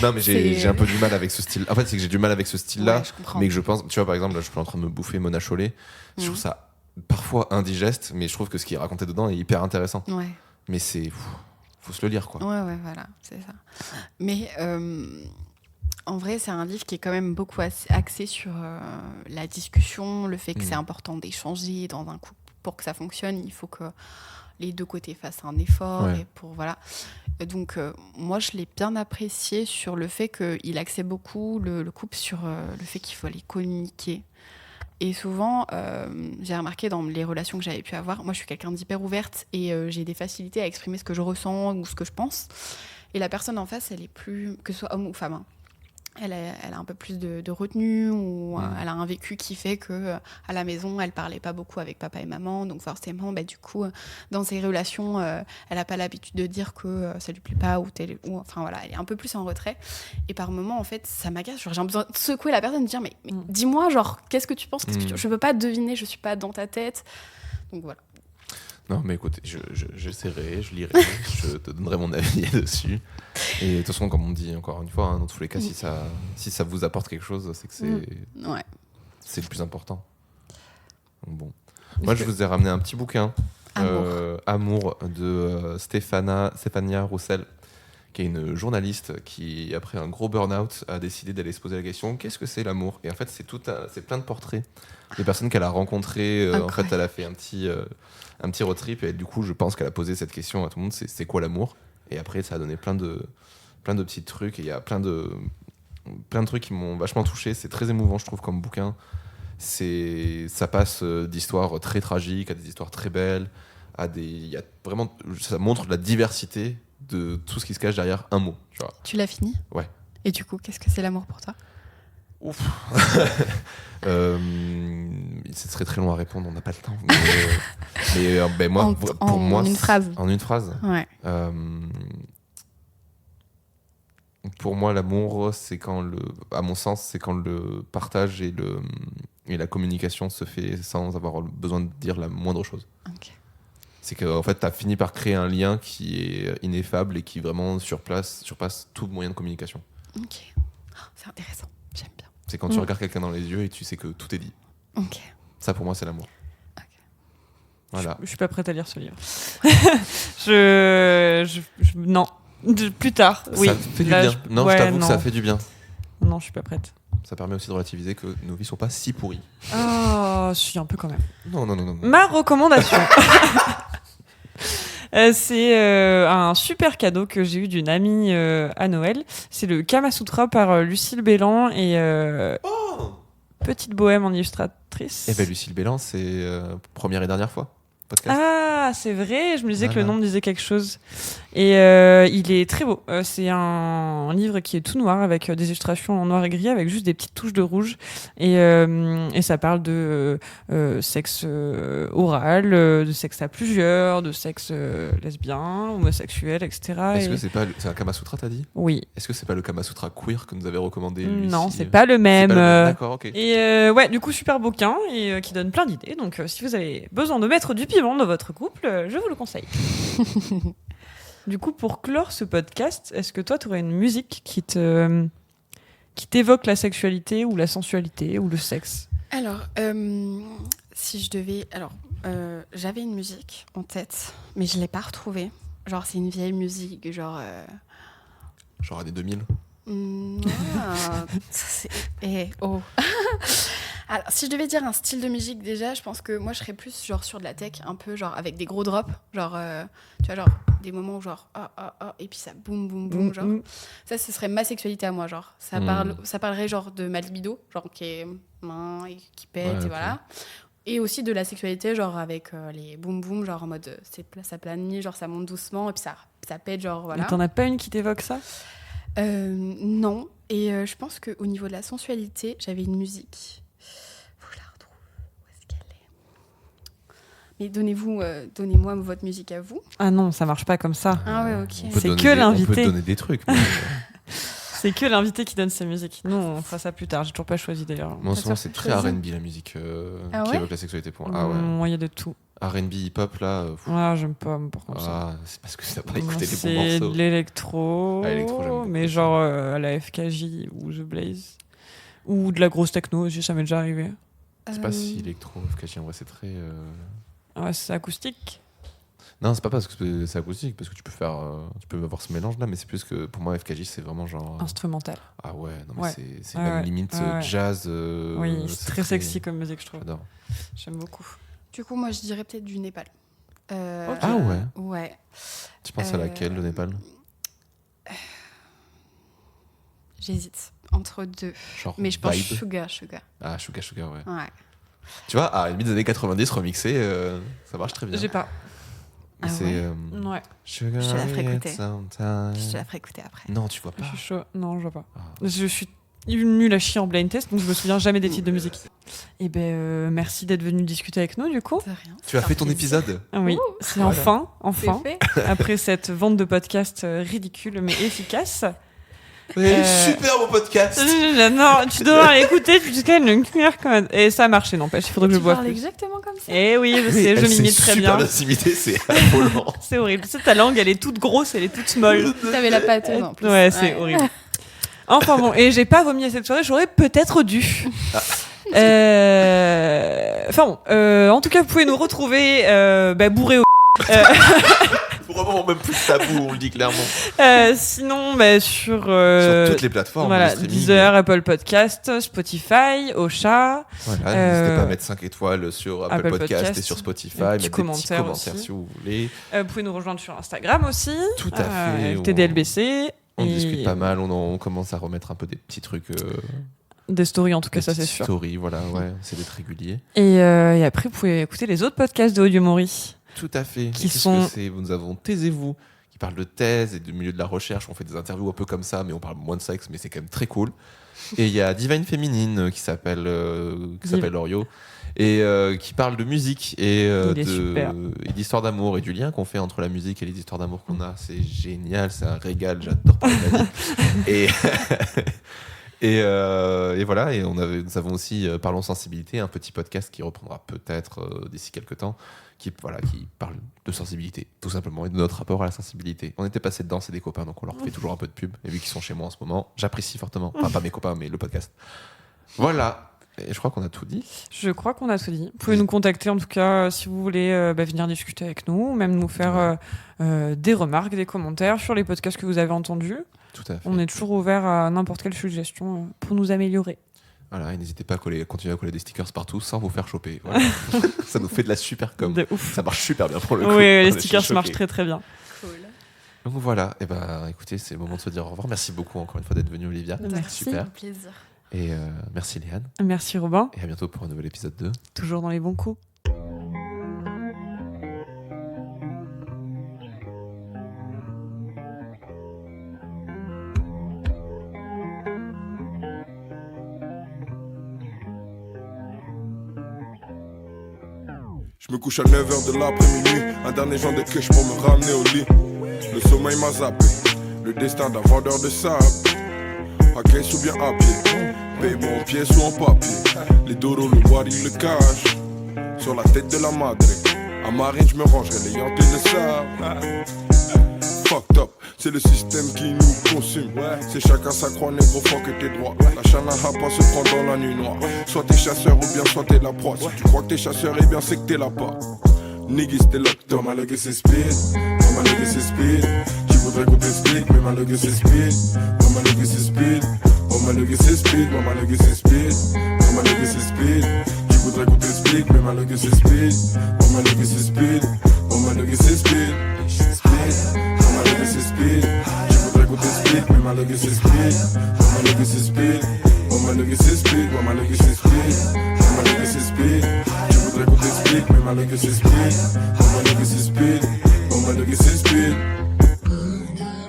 Non, mais j'ai un peu du mal avec ce style. En fait, c'est que j'ai du mal avec ce style-là, mais que je pense... Tu vois, par exemple, là, je suis en train de me bouffer Mona Chollet. Je trouve ça parfois indigeste, mais je trouve que ce qui est raconté dedans est hyper intéressant. Ouais. Mais faut se le lire, quoi. Ouais, voilà, c'est ça. Mais... en vrai, c'est un livre qui est quand même beaucoup axé sur la discussion, le fait que c'est important d'échanger dans un couple pour que ça fonctionne. Il faut que les 2 côtés fassent un effort. Et voilà. Donc, moi, je l'ai bien apprécié sur le fait qu'il axait beaucoup le couple sur le fait qu'il faut aller communiquer. Et souvent, j'ai remarqué dans les relations que j'avais pu avoir, moi, je suis quelqu'un d'hyper ouverte et j'ai des facilités à exprimer ce que je ressens ou ce que je pense. Et la personne en face, elle est plus, que ce soit homme ou femme, hein. Elle a un peu plus de retenue ou elle a un vécu qui fait que à la maison elle parlait pas beaucoup avec papa et maman, donc forcément du coup dans ses relations elle a pas l'habitude de dire que ça lui plaît pas ou enfin voilà, elle est un peu plus en retrait et par moments en fait ça m'agace, genre j'ai besoin de secouer la personne, de dire mais dis-moi, genre qu'est-ce que tu penses, je peux pas deviner, je suis pas dans ta tête, donc voilà. Non, mais écoute, j'essaierai, je lirai, je te donnerai mon avis dessus. Et de toute façon, comme on dit encore une fois, dans tous les cas, si ça vous apporte quelque chose, c'est que c'est le plus important. Donc bon. Moi, je vous ai ramené un petit bouquin, Amour, de Stéphania Roussel, qui est une journaliste qui, après un gros burn-out, a décidé d'aller se poser la question, qu'est-ce que c'est l'amour ? Et en fait, c'est plein de portraits des personnes qu'elle a rencontrées. En fait, elle a fait un petit road trip et du coup, je pense qu'elle a posé cette question à tout le monde, c'est quoi l'amour ? Et après, ça a donné plein de petits trucs et il y a plein de trucs qui m'ont vachement touché. C'est très émouvant, je trouve, comme bouquin. Ça passe d'histoires très tragiques à des histoires très belles, ça montre la diversité de tout ce qui se cache derrière un mot. Tu l'as fini ? Ouais. Et du coup, qu'est-ce que c'est l'amour pour toi ? Ouf. Ce serait très long à répondre, on n'a pas le temps. Mais moi, pour moi, en une phrase. En une phrase. Ouais. Pour moi, l'amour, à mon sens, c'est quand le partage et la communication se fait sans avoir besoin de dire la moindre chose. Ok. C'est qu'en fait, tu as fini par créer un lien qui est ineffable et qui vraiment surpasse tout moyen de communication. Ok. C'est intéressant, j'aime bien. C'est quand tu regardes quelqu'un dans les yeux et tu sais que tout est dit. Ok. Ça, pour moi, c'est l'amour. Ok. Voilà. Je suis pas prête à lire ce livre. Non. Plus tard, oui. Ça fait du bien. Non, je t'avoue que ça fait du bien. Non, je suis pas prête. Ça permet aussi de relativiser que nos vies sont pas si pourries. Ah, je suis un peu quand même. Non. Ma recommandation. C'est un super cadeau que j'ai eu d'une amie à Noël. C'est le Kama Sutra par Lucille Bélan et Petite Bohème en illustratrice. Eh ben Lucille Bélan, c'est première et dernière fois podcast. Ah, c'est vrai, je me disais que le Voilà. nom me disait quelque chose. Et il est très beau. C'est un livre qui est tout noir avec des illustrations en noir et gris avec juste des petites touches de rouge. Et ça parle de sexe oral, de sexe à plusieurs, de sexe lesbien, homosexuel, etc. Est-ce Et- que c'est un Kama Sutra, t'as dit? Oui. Est-ce que c'est pas le Kama Sutra queer que nous avait recommandé Lucie? Non, c'est pas le même. C'est pas le même. D'accord, ok. Et ouais, du coup, super bouquin et qui donne plein d'idées. Donc, si vous avez besoin de mettre du piment dans votre couple, je vous le conseille. Du coup, pour clore ce podcast, est-ce que toi, tu aurais une musique qui t'évoque la sexualité ou la sensualité ou le sexe? Alors, si je devais... Alors, j'avais une musique en tête, mais je ne l'ai pas retrouvée. Genre, c'est une vieille musique, genre... Genre années 2000. Oh. Alors, si je devais dire un style de musique, déjà, je pense que moi, je serais plus genre sur de la tech, un peu genre avec des gros drops. Genre, tu vois, genre des moments où genre... et puis ça boum, boum, boum, genre... Ça, ce serait ma sexualité à moi, genre. Ça parlerait genre de ma libido, genre qui est main et qui pète, Ouais, et ok. voilà. Et aussi de la sexualité, genre avec les boum boum, genre en mode ça planit, genre ça monte doucement, et puis ça pète, genre voilà. Et t'en as pas une qui t'évoque ça? Non. Et je pense qu'au niveau de la sensualité, j'avais une musique. Faut que je la retrouve. Où est-ce qu'elle est? Mais donnez-moi votre musique à vous. Ah non, ça marche pas comme ça. Ah ouais, ok. On peut C'est donner que on l'invité. peut donner des trucs. Mais... C'est que l'invité qui donne sa musique. Nous, on fera ça plus tard. J'ai toujours pas choisi d'ailleurs. Moi, en ce moment, Pas c'est sûr très que je R&B la musique Ah qui ouais évoque la sexualité pour moi. Ah ouais. Moi, il y a de tout. R&B, hip-hop, là. Ah, j'aime pas, par contre, ça. Ah, c'est parce que t'as pas écouté les bons C'est morceaux. de l'électro, Ah, l'électro, j'aime beaucoup mais ça. genre à la FKJ ou The Blaze. Ou de la grosse techno aussi, ça m'est déjà arrivé. C'est pas si électro, FKJ, en vrai, c'est très... Ouais, c'est acoustique. Non, c'est pas parce que c'est acoustique, parce que tu peux avoir ce mélange-là, mais c'est plus que, pour moi, FKJ, c'est vraiment genre... Instrumental. Ah ouais, non, mais Ouais. c'est Ouais, même ouais. limite Ouais. jazz. Oui, c'est très sexy comme musique, je trouve. J'adore. J'aime beaucoup. Du coup, moi, je dirais peut-être du Népal. Ok. Ah ouais. Ouais. Tu penses à laquelle, le Népal? J'hésite entre deux. Genre Mais je pense vibe. Sugar. Ah, Sugar, ouais. Ouais. Tu vois, à la limite des années 90 remixé, ça marche très bien. J'ai pas. Mais Ah c'est ouais Ouais, Sugar Je te la ferai it écouter. sometime. Je te la ferai écouter après. Non, tu vois pas. je suis chaud. Non, je vois pas. Ah. Je suis nulle à chier en blind test, donc je me souviens jamais des titres de musique. Et merci d'être venu discuter avec nous, du coup. De rien. Tu as C'est fait un ton plaisir. épisode. Ah oui, Ouh. c'est Voilà. enfin, C'est fait. après cette vente de podcast ridicule mais efficace. Super beau podcast. Non, tu devrais l'écouter jusqu'à une cuillère quand même. Et ça a marché, n'empêche, il faudrait que je Tu boive parles plus. exactement comme ça. Eh oui, je sais, Elle je sait m'imite très super bien. s'imiter, c'est affolant. C'est horrible. Tu sais, ta langue, elle est toute grosse, elle est toute molle. T'avais la pâteuse en plus. Ouais, c'est horrible. Enfin bon, et j'ai pas vomi à cette soirée, j'aurais peut-être dû. Enfin bon, en tout cas, vous pouvez nous retrouver bourrés au. Vraiment, même plus tabou, on le dit clairement. Sinon, sur Sur toutes les plateformes. voilà, de streaming. Deezer, Apple Podcast, Spotify, Ocha. Voilà, n'hésitez pas à mettre 5 étoiles sur Apple, Apple Podcast Podcast, et sur Spotify, un mettre petit des petits commentaire commentaires aussi. si vous voulez. Vous pouvez nous rejoindre sur Instagram aussi. Tout à fait. TDLBC. On et discute pas mal, on commence à remettre un peu des petits trucs. Des stories en tout cas, des ça c'est petites sûr. stories, voilà, ouais, c'est d'être régulier. Et après, vous pouvez écouter les autres podcasts de Audio Mori. Tout à fait. Qui Et qu'est-ce sont- que c'est Nous avons Taisez-vous, qui parle de thèse et du milieu de la recherche. On fait des interviews un peu comme ça, mais on parle moins de sexe, mais c'est quand même très cool. Et il y a Divine Féminine qui s'appelle Orio et qui parle de musique et Il est super. et d'histoire d'amour et du lien qu'on fait entre la musique et les histoires d'amour qu'on a. C'est génial, c'est un régal, j'adore parler de la vie. Et et voilà, et nous avons aussi Parlons Sensibilité, un petit podcast qui reprendra peut-être d'ici quelques temps, qui parle de sensibilité, tout simplement, et de notre rapport à la sensibilité. On était passé dedans, c'est des copains, donc on leur fait toujours un peu de pub. Et vu qu'ils sont chez moi en ce moment, j'apprécie fortement. Enfin, pas mes copains, mais le podcast. Voilà. Et je crois qu'on a tout dit. Je crois qu'on a tout dit. Vous pouvez nous contacter en tout cas si vous voulez venir discuter avec nous, ou même nous faire des remarques, des commentaires sur les podcasts que vous avez entendus. Tout à fait. On est toujours ouvert à n'importe quelle suggestion pour nous améliorer. Voilà, et n'hésitez pas à continuer à coller des stickers partout sans vous faire choper. Voilà. Ça nous fait de la super com. De ouf. Ça marche super bien pour le coup. Oui, les On est stickers choqués. marchent très très bien. Cool. Donc voilà, et écoutez, c'est le moment de se dire au revoir. Merci beaucoup encore une fois d'être venu, Olivia. Merci. Super. Avec plaisir. Et merci Léane. Merci Robin, Et à bientôt pour un nouvel épisode 2. toujours dans les bons coups. Je me couche à 9h de l'après-midi, un dernier joint de cash pour me ramener au lit. Le sommeil m'a zappé, le destin d'un vendeur de sable. À caisse ou bien à pied, paye-moi en pièces ou en papier. Les doros, le wari, le cash, sur la tête de la madre. À Marine, je me rangerai les yantés de sable. Fucked up, c'est le système qui nous consume. C'est chacun sa croix, négro, fuck que t'es droit. La chanaha pas se prend dans la nuit noire. Soit t'es chasseur ou bien soit t'es la proie. Si tu crois que t'es chasseur, eh bien c'est que t'es la part. Niggas, t'es locked up, ma legacy speed. Ma legacy speed. Tu voudrais qu'on t'explique, mais ma legacy speed. Ma legacy speed. Ma legacy speed. Ma legacy speed. Ma legacy speed. Tu voudrais qu'on t'explique, mais ma legacy speed. Ma legacy speed. Ma legacy speed. Ma legacy speed. Tu voudrais qu'on t'explique, mais ma legacy speed. Ma legacy speed. Ma legacy speed. Ma legacy speed. Ma legacy speed. Tu voudrais qu'on t'explique, mais ma legacy speed. Ma legacy speed. Ma legacy speed.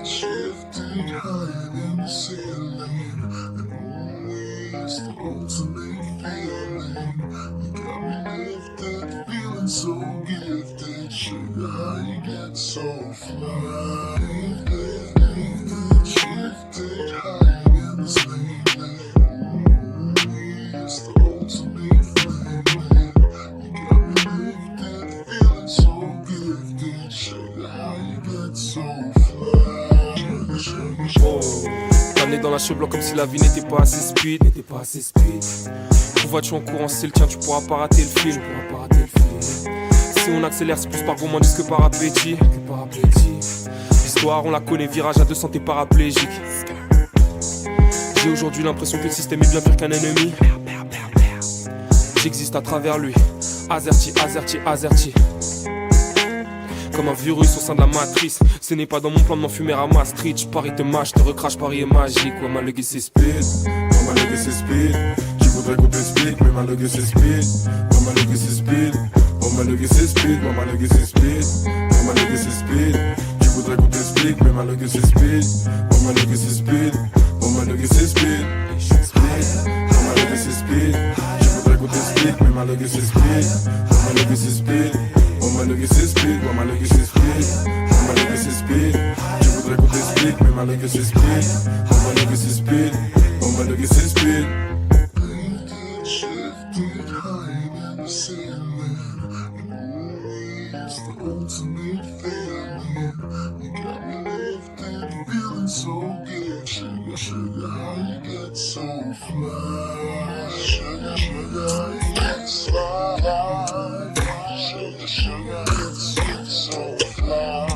Shifting higher than the ceiling, and always the ultimate feeling. You got me lifted, feeling so gifted. Sugar, how you get so fly? Shifted higher than the ceiling, always the ultimate feeling. You got me lifted, feeling so gifted. Sugar, how you get so fly? T'amener dans la cheveux blanc comme si la vie n'était pas assez speed. Vois-tu en courant, c'est le tien, tu pourras pas rater le film. Si on accélère, c'est plus par gourmandise que par appétit. L'histoire, on la connaît, virage à 200, t'es paraplégique. J'ai aujourd'hui l'impression que le système est bien pire qu'un ennemi. J'existe à travers lui. Azerty. Comme un virus au sein de la matrice. Ce n'est pas dans mon plan de m'enfumer à Maastricht. Je parie te mâche, te recrache, Paris est magique. Ouais, ma legacy speed. Ma legacy speed. Tu voudrais qu'on t'explique, mais ma legacy speed. Ma legacy speed. Ma legacy speed. Ma legacy speed. Ma legacy speed. Tu voudrais qu'on t'explique, mais ma legacy speed. Ma legacy speed. Ma legacy speed. Ma legacy speed. Tu voudrais qu'on t'explique, mais ma legacy speed. Ma legacy speed. My legacy speed, my legacy speed, my legacy speed. Tu voudrais qu'on t'explique, mais ma legacy speed, my legacy speed, my legacy speed. Shifted higher than the ceiling, and always the ultimate feeling. You got me lifted, feeling so good. Sugar, how you get so fly? Sugar, how you get so fly? Sugar, it's so fly.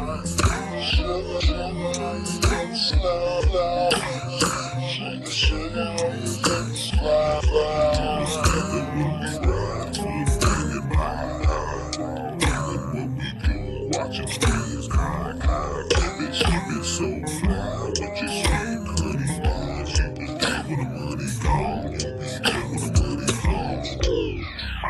Sugar, how you get so fly? Sugar, how you get so fly? Watch it squeeze, this shit is so fly. What you saying, honey? She was dead when the money gone. You be dead when the money gone.